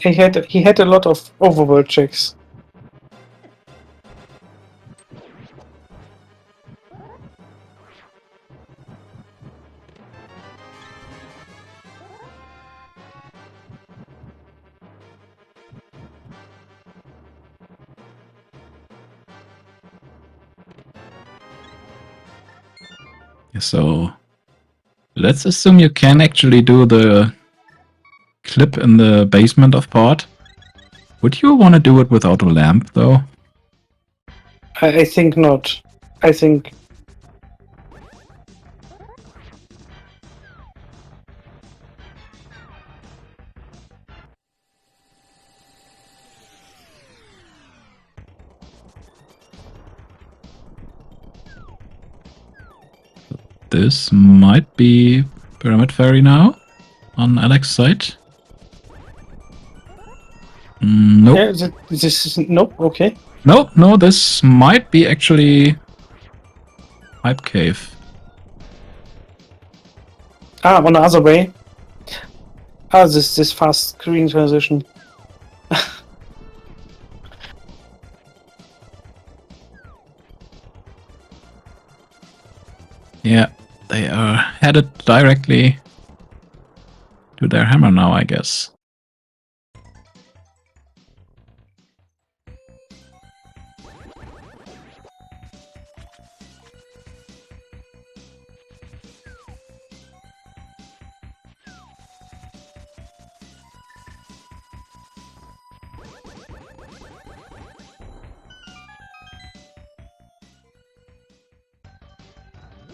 had a lot of overworld checks. Yeah, so let's assume you can actually do the clip in the basement of Pod Would you want to do it without a lamp, though? I think not. I think... This might be Pyramid Fairy now on Alex's side. Nope. Yeah, this is... Nope, okay. No, this might be actually Pipe Cave. Ah, on the other way. Ah, this fast screen transition. Yeah, they are headed directly to their hammer now, I guess.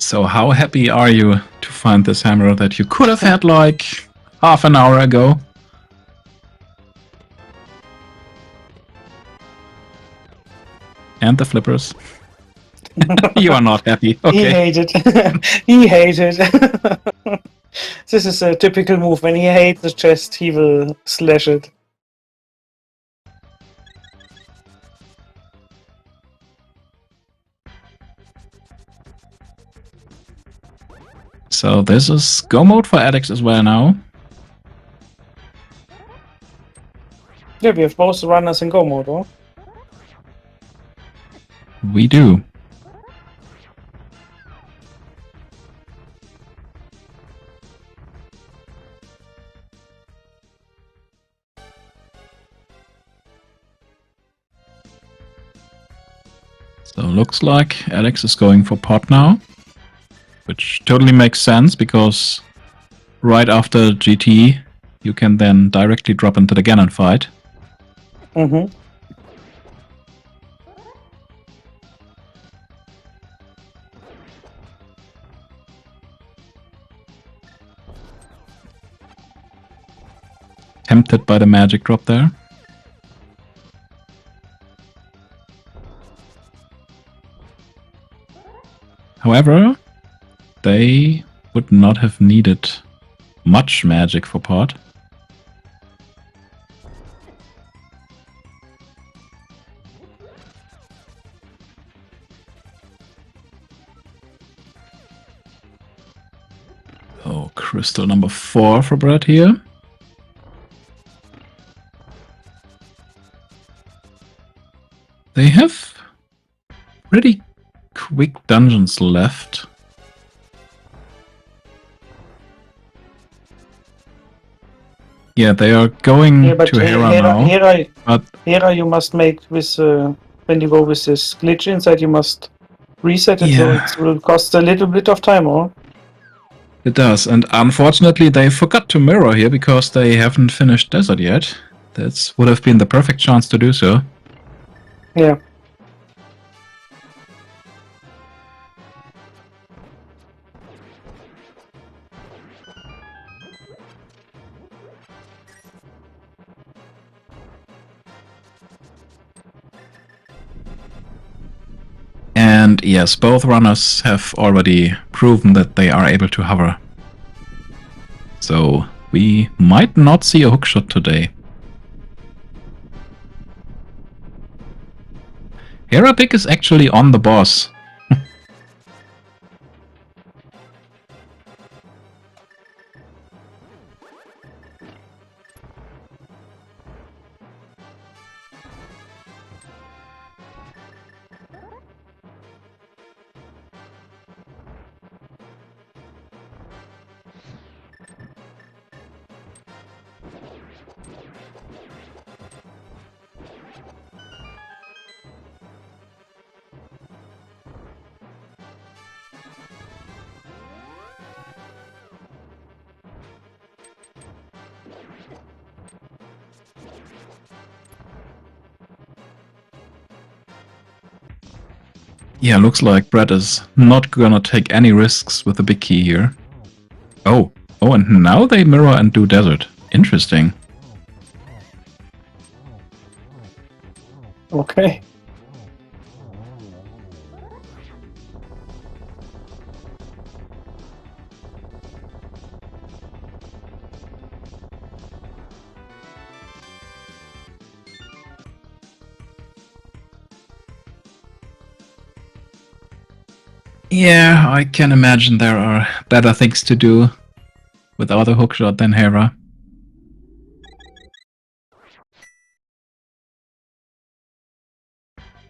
So how happy are you to find this hammer that you could have had like half an hour ago? And the flippers. You are not happy. Okay. He hated. He hated. This is a typical move. When he hates the chest, he will slash it. So this is go mode for Alex as well now. Yeah, we have both runners in go mode, huh? We do. So looks like Alex is going for pot now, which totally makes sense because right after GT you can then directly drop into the Ganon fight. Mm-hmm. Tempted by the magic drop there. However, they would not have needed much magic for pot. Oh, crystal number 4 for Brett here. They have pretty quick dungeons left. Yeah, they are going to Hera now. But Hera you must make with when you go with this glitch inside, you must reset it, so it will cost a little bit of time, or? It does, and unfortunately they forgot to mirror here because they haven't finished Desert yet. That would have been the perfect chance to do so. Yeah. And yes, both runners have already proven that they are able to hover. So we might not see a hookshot today. Herapic is actually on the boss. Yeah, looks like Brett is not gonna take any risks with the big key here. Oh, and now they mirror and do desert. Interesting. Okay. Yeah, I can imagine there are better things to do without a hookshot than Hera.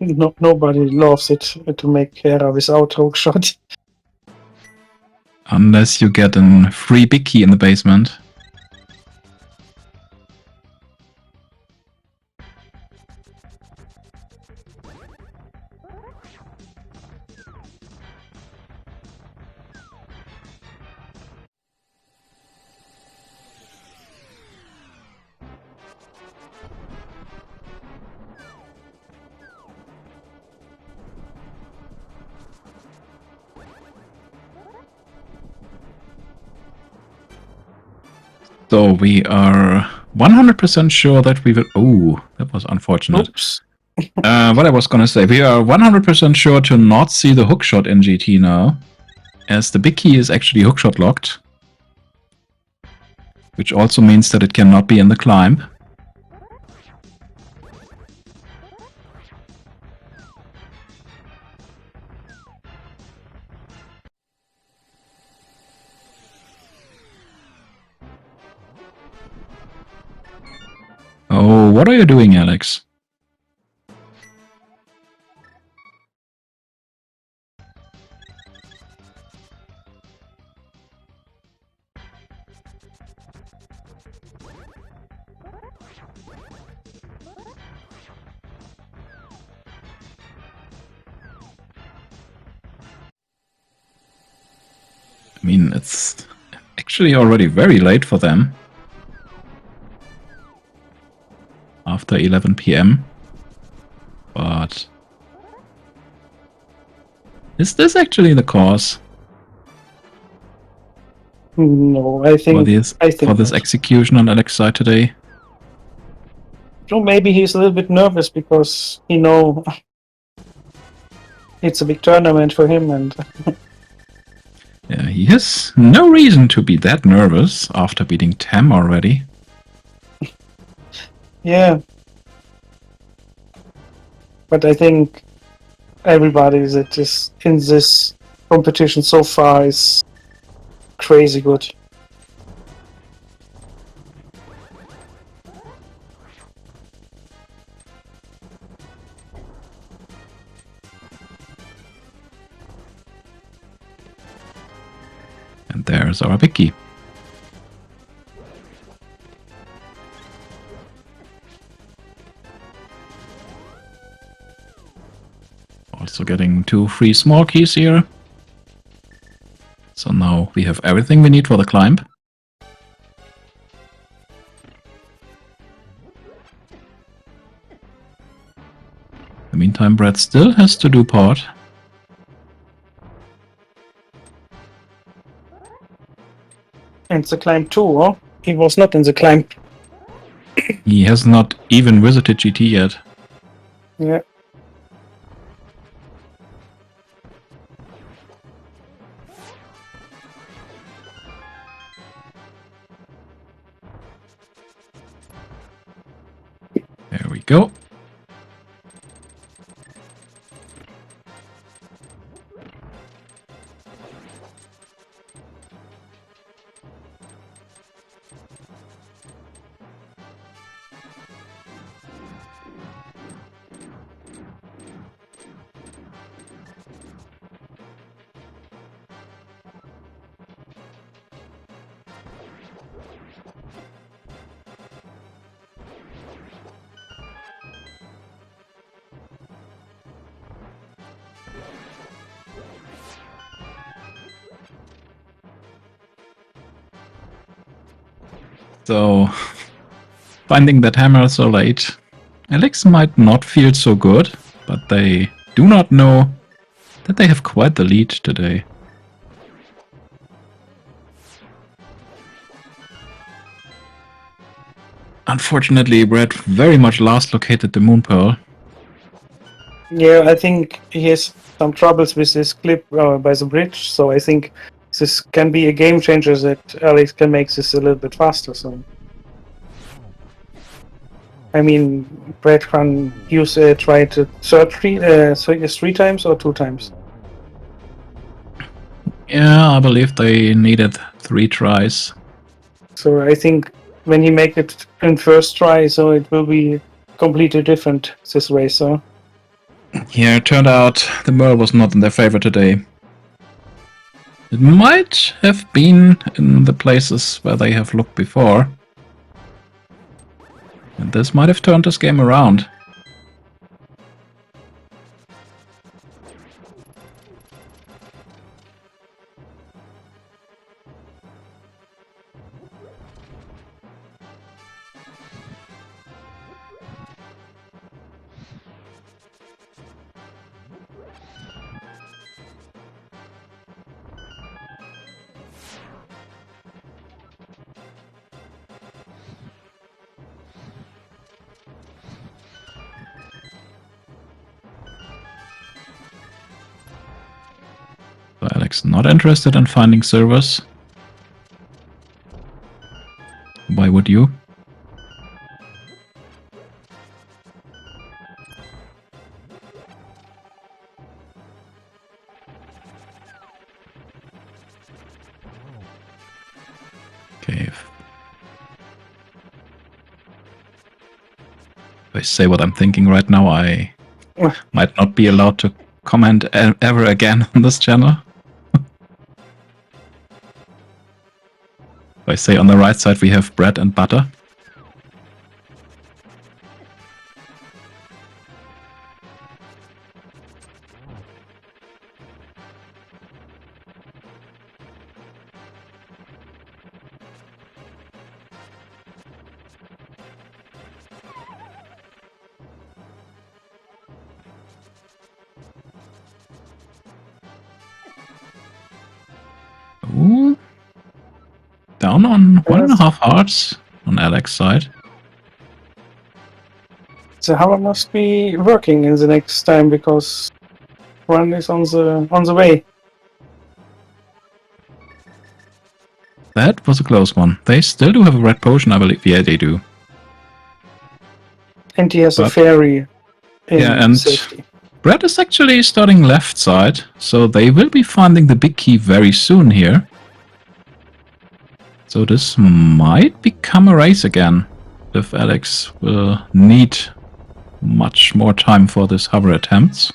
No, nobody loves it to make Hera without hookshot. Unless you get a free big key in the basement. So we are 100% sure that we will... Oh, that was unfortunate. Oops. What I was gonna say, we are 100% sure to not see the hookshot in GT now, as the big key is actually hookshot locked. Which also means that it cannot be in the climb. Oh, what are you doing, Alex? I mean, it's actually already very late for them. After 11 PM. But... is this actually the cause? No, I think for this execution on Alex's side today? So maybe he's a little bit nervous because he know it's a big tournament for him, and Yeah, he has no reason to be that nervous after beating Tam already. yeah. But I think everybody that is in this competition so far is crazy good. And there's our big key. Also getting 2 free small keys here. So now we have everything we need for the climb. In the meantime, Brad still has to do part. And the climb too, huh? He was not in the climb. He has not even visited GT yet. Yeah. There we go. So, finding that hammer so late, Alex might not feel so good, but they do not know Did they have quite the lead today? Unfortunately, Brett very much last located the Moon Pearl. Yeah, I think he has some troubles with this clip by the bridge, so I think this can be a game changer that Alex can make this a little bit faster. So, I mean, Bread-kun tried to search three times or 2 times. Yeah, I believe they needed 3 tries. So I think when he make it in first try, so it will be completely different this way. So Yeah, it turned out the Merle was not in their favor today. It might have been in the places where they have looked before. And this might have turned this game around. So Alex not interested in finding servers. Why would you? Okay. If I say what I'm thinking right now, I might not be allowed to comment ever again on this channel. If I say on the right side we have bread and butter. Ooh. Down on 1.5 hearts on Alex's side. the hammer must be working in the next time because one is on the way. That was a close one. They still do have a red potion, I believe. Yeah, they do. And he has a fairy in safety. Brett is actually starting left side, so they will be finding the big key very soon here. So this might become a race again, if Alex will need much more time for this hover attempts.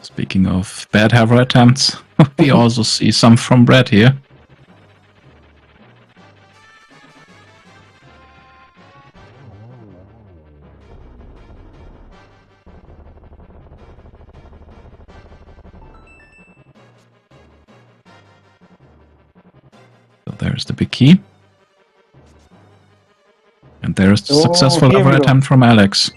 Speaking of bad hover attempts, we also see some from Brett here. So there's the big key. And there's the successful hover attempt from Alex.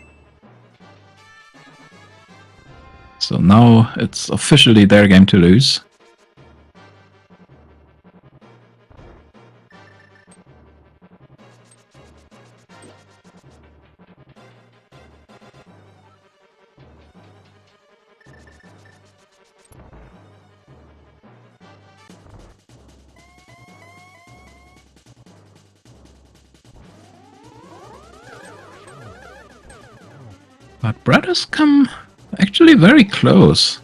So now it's officially their game to lose. But Brett has come actually very close.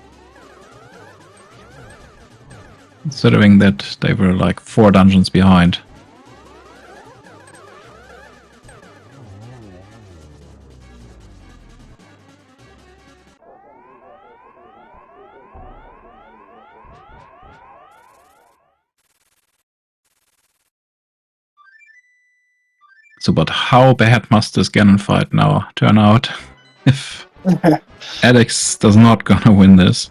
Considering that they were like 4 dungeons behind. So, but how bad must this Ganon fight now turn out if Alex does not gonna win this?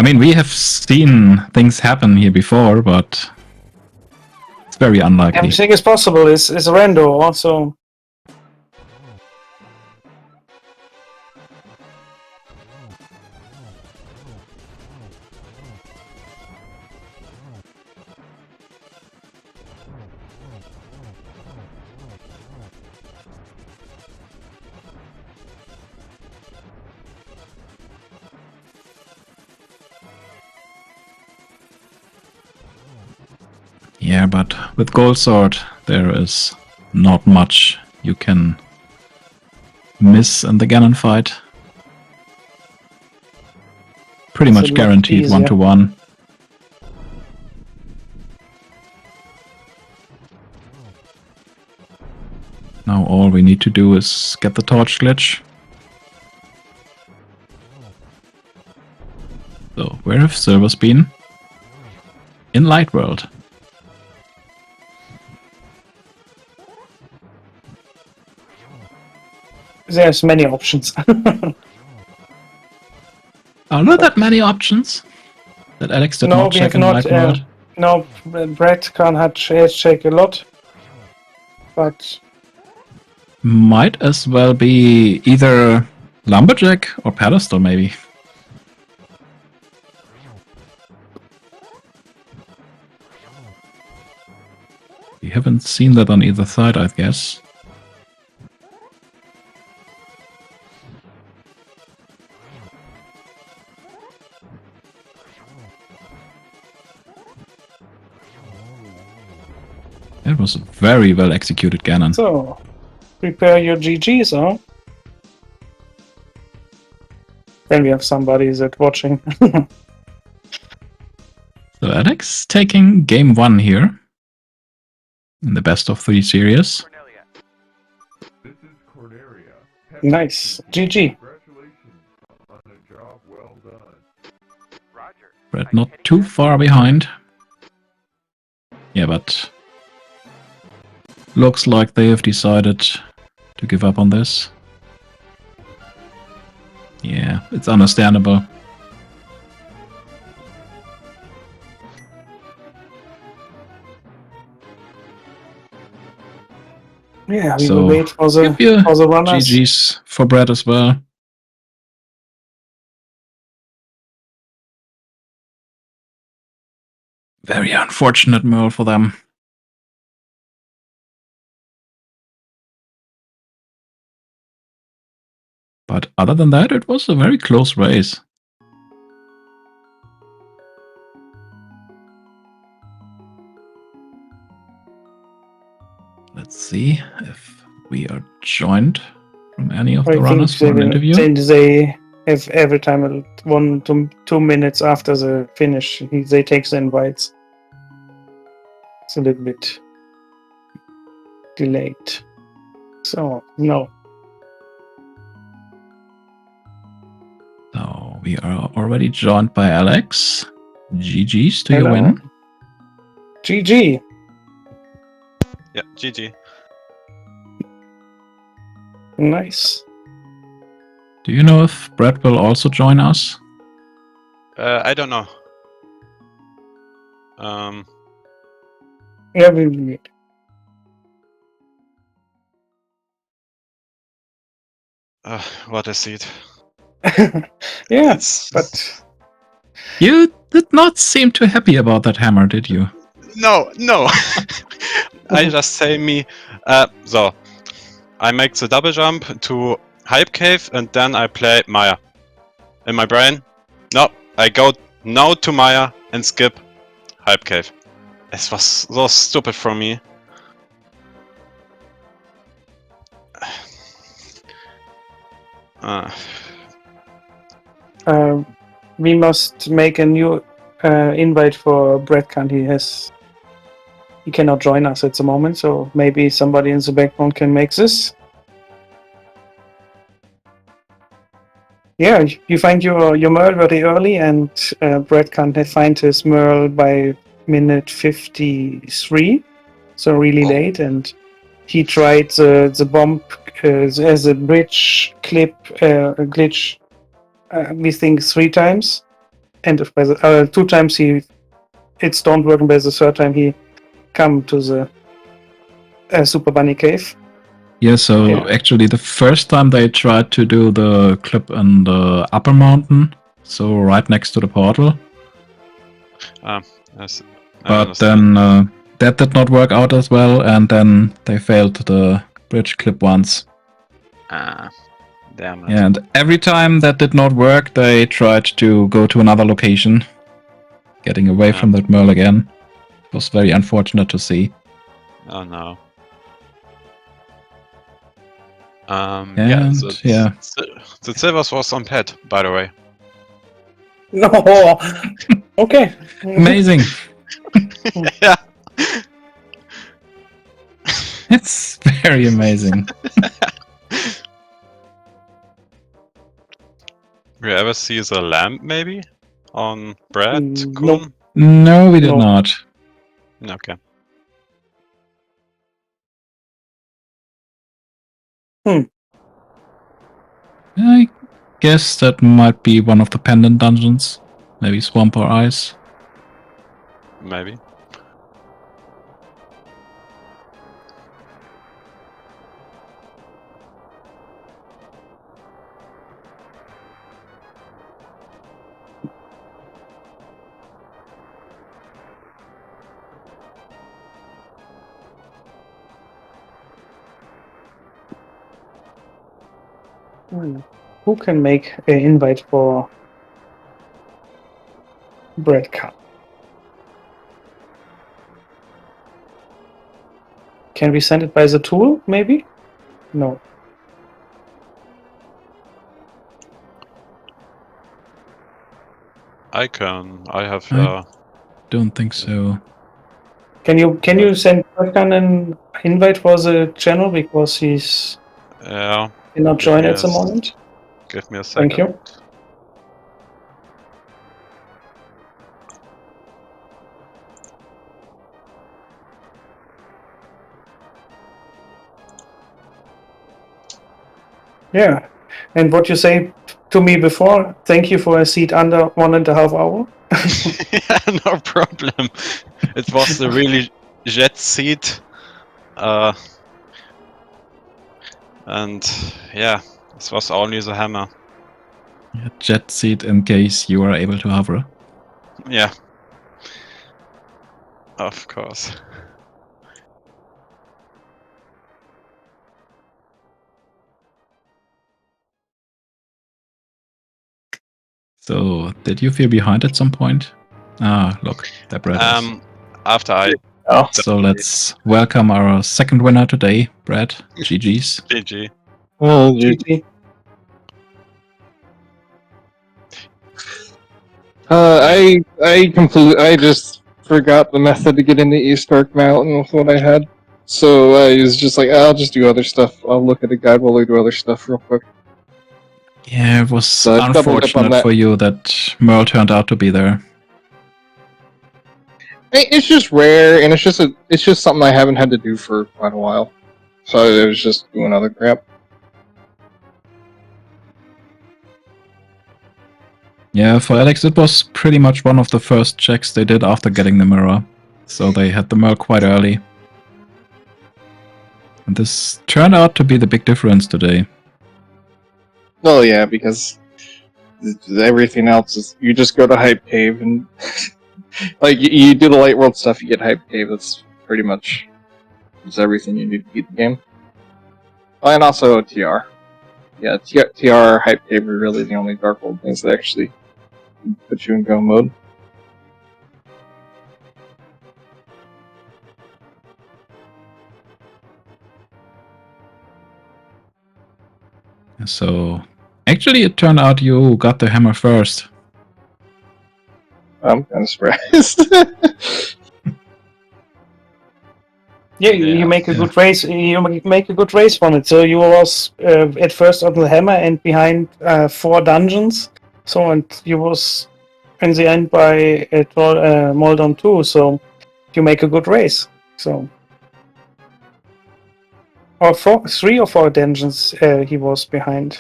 I mean, we have seen things happen here before, but it's very unlikely. Everything is possible. Is rando also. Yeah, but with Gold Sword, there is not much you can miss in the Ganon fight. Pretty It's a much lot guaranteed easier. 1-to-1. Now all we need to do is get the torch glitch. So, where have Silver's been? In Light World. There's many options. Are not that many options that Alex did No, not we check have in not. Light World. No, Bread-kun has checked a lot, but Might as well be either Lumberjack or Pedestal, maybe. We haven't seen that on either side, I guess. It was a very well executed Ganon. so prepare your GGs, huh? Then we have somebody that watching. So Alex taking game 1 here in the best of 3 series. This is Cornelia. Nice. GG. Congratulations on a job well done. Brett not too far behind. Yeah, but looks like they have decided to give up on this. Yeah, it's understandable. Yeah, we So, will wait for the give you runners. GG's for Brett as well. Very unfortunate Merle for them. But other than that, it was a very close race. Let's see if we are joined from any of the runners for an interview. They have every time 1 to 2 minutes after the finish, they take the invites. It's a little bit delayed. So, no. So we are already joined by Alex. GG's to your Hello. win. GG. Yeah, GG. Nice. Do you know if Brett will also join us? I don't know. Yeah, we will meet. What a seat. Yeah, It's... but You did not seem too happy about that hammer, did you? No. I just say me. So, I make the double jump to Hype Cave and then I play Maya. In my brain, no, I go now to Maya and skip Hype Cave. It was so stupid for me. we must make a new invite for Bread-kun. He cannot join us at the moment, so maybe somebody in the background can make this. Yeah, you find your Merle very early, and Bread-kun had find his Merle by minute 53, so really late, and he tried the bomb as a bridge clip glitch, we think 3 times, and if by the 2 times it's don't work, and by the 3rd time he come to the Super Bunny Cave. Yeah, so Yeah. actually the first time they tried to do the clip in the upper mountain, so right next to the portal. Yes, I But understand. then that did not work out as well, and then they failed the bridge clip once. Damn it. Yeah, and every time that did not work, they tried to go to another location, getting away from that Merle again. It was very unfortunate to see. Oh no. And the Silvers was on pet, by the way. No. Okay. amazing. Yeah. It's very amazing. You ever see the lamp, maybe? On Bread-kun? Nope. No, we did No. not. Okay. I guess that might be one of the pendant dungeons. Maybe Swamp or Ice. Maybe. Who can make an invite for Bread-kun? Can we send it by the tool, maybe? No. I can. I have. Don't think so. Can you send Bread-kun an invite for the channel, because he's Yeah. cannot Give join me at the a s- moment? Give me a second. Thank you. Yeah. And what you say to me before, thank you for a seat under 1.5 hour. Yeah, no problem. It was the really jet seat. And yeah, this was only the hammer. Jet seat in case you are able to hover. Yeah. Of course. So, did you feel behind at some point? Ah, look, that Brad is. After I So let's welcome our second winner today, Brad. GG's. GG. Well, GG. I just forgot the method to get into East Dark Mountain with what I had. So I was just like, I'll just do other stuff. I'll look at the guide while I do other stuff real quick. Yeah, it was So I doubled up on unfortunate that. for you that Merle turned out to be there. It's just rare, and it's just something I haven't had to do for quite a while. So I was just doing other crap. Yeah, for Alex, it was pretty much one of the first checks they did after getting the mirror. So they had the Merle quite early. And this turned out to be the big difference today. Oh yeah, because everything else is you just go to Hype Cave and like you do the Light World stuff, you get Hype Cave. That's pretty much everything you need to beat the game. Oh, and also TR. Yeah, TR, Hype Cave are really the only Dark World things that actually put you in go mode. So, actually, it turned out you got the hammer first. I'm kind of surprised. Yeah, you Yeah. make a good race. You make a good race from it. So you was at first on the hammer and behind 4 dungeons. So and you was in the end by Moldon 2. So you make a good race. So or 3 or 4 dungeons he was behind.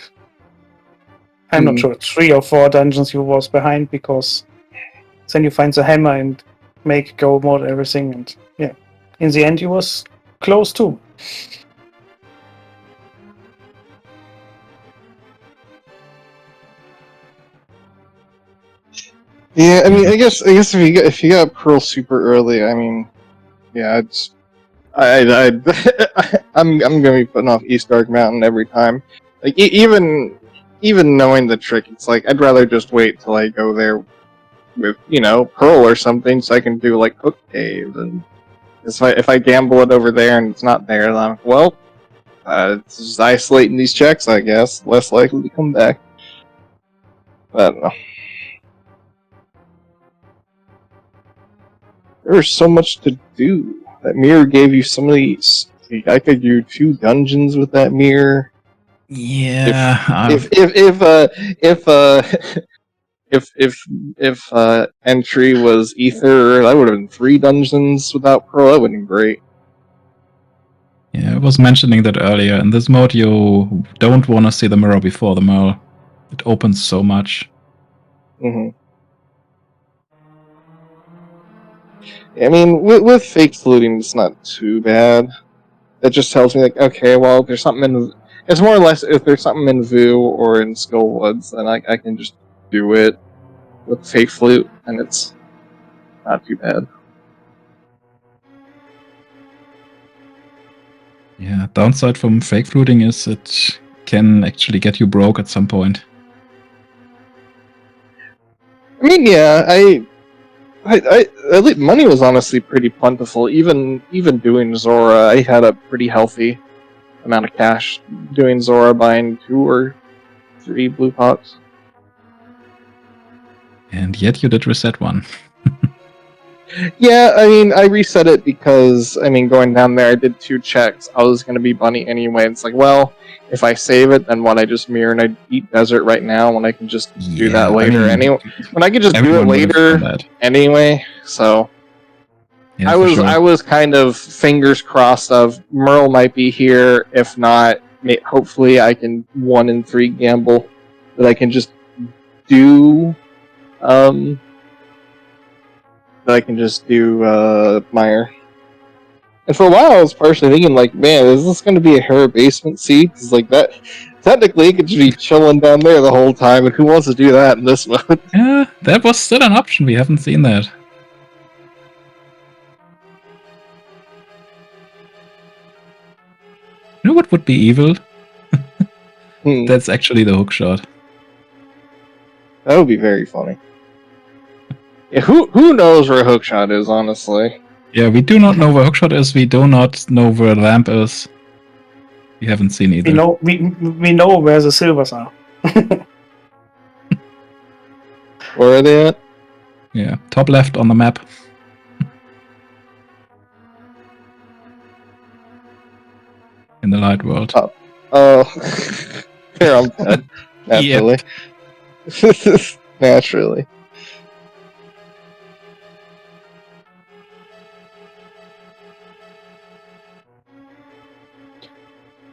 I'm not sure. 3 or 4 dungeons he was behind, because then you find the hammer and make go mode everything. And yeah, in the end, he was close too. Yeah, I mean, I guess if you got Pearl super early, I mean, yeah, it's I'm gonna be putting off East Dark Mountain every time. Like even knowing the trick, it's like I'd rather just wait till I go there with Pearl or something, so I can do like Hook Cave. And if I gamble it over there and it's not there, then I'm well, it's just isolating these checks, I guess. Less likely to come back. I don't know. There's so much to do. That mirror gave you so many. I could do 2 dungeons with that mirror. Yeah. If entry was Ether, that would have been 3 dungeons without Pearl. That would have been great. Yeah, I was mentioning that earlier. In this mode, you don't want to see the mirror before the mirror. It opens so much. Mm-hmm. I mean, with fake fluting, it's not too bad. That just tells me, like, okay, well, there's something in... It's more or less, if there's something in Vu or in Skullwoods, then I can just do it with fake flute, and it's not too bad. Yeah, downside from fake fluting is it can actually get you broke at some point. I mean, yeah, I money was honestly pretty plentiful. Even doing Zora, I had a pretty healthy amount of cash doing Zora, buying 2 or 3 blue pots. And yet you did reset one. Yeah, I mean, I reset it because, I mean, going down there, I did 2 checks. I was going to be bunny anyway. It's like, well, if I save it, then why don't I just mirror and I eat desert right now when I can just do that later anyway? When I can just do it later anyway, so... Yeah, I was kind of fingers crossed of Merle might be here. If not, hopefully I can 1 in 3 gamble that I can just do... Meyer. And for a while, I was partially thinking, like, man, is this going to be a Hera basement seat? Because, like, that technically it could just be chilling down there the whole time, and who wants to do that in this mode? Yeah, that was still an option. We haven't seen that. You know what would be evil? That's actually the hook shot. That would be very funny. Yeah, who knows where hookshot is, honestly? Yeah, we do not know where hookshot is. We do not know where lamp is. We haven't seen either. We know where the silvers are. Where are they at? Yeah, top left on the map. In the light world. Oh, here I'm dead. Naturally. Naturally.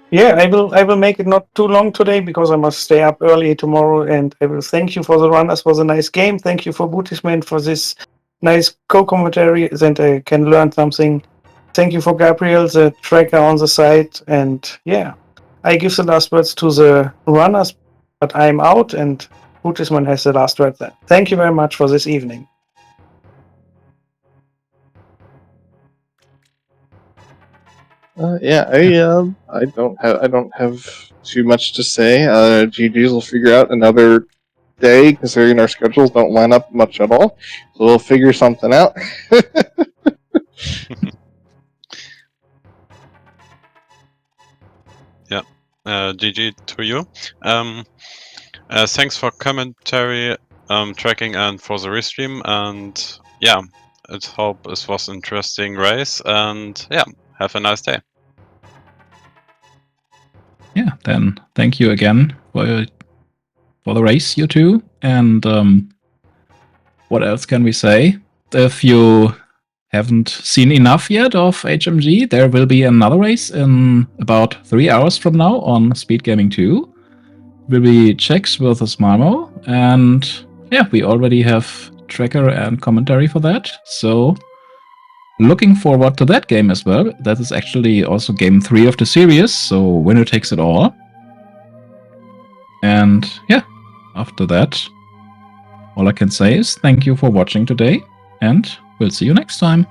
Yeah, I will make it not too long today because I must stay up early tomorrow, and I will thank you for the runners for the nice game. Thank you for Bootisman for this nice co-commentary, and I can learn something. Thank you for Gabriel, the tracker on the side, and yeah, I give the last words to the runners, but I'm out, and Bootisman has the last word then. Thank you very much for this evening. Yeah, I don't have too much to say. GG's will figure out another day, considering our schedules don't line up much at all. So we'll figure something out. Yeah, GG to you. Thanks for commentary, tracking, and for the restream. And yeah, I hope this was an interesting race. And yeah, have a nice day. Yeah, then thank you again for the race, you two. And what else can we say? If you haven't seen enough yet of HMG, there will be another race in about 3 hours from now on SpeedGaming 2. Will be Chex versus Malmo, and yeah, we already have tracker and commentary for that. So looking forward to that game as well. That is actually also game 3 of the series, so winner takes it all. And yeah, after that, all I can say is thank you for watching today, and we'll see you next time.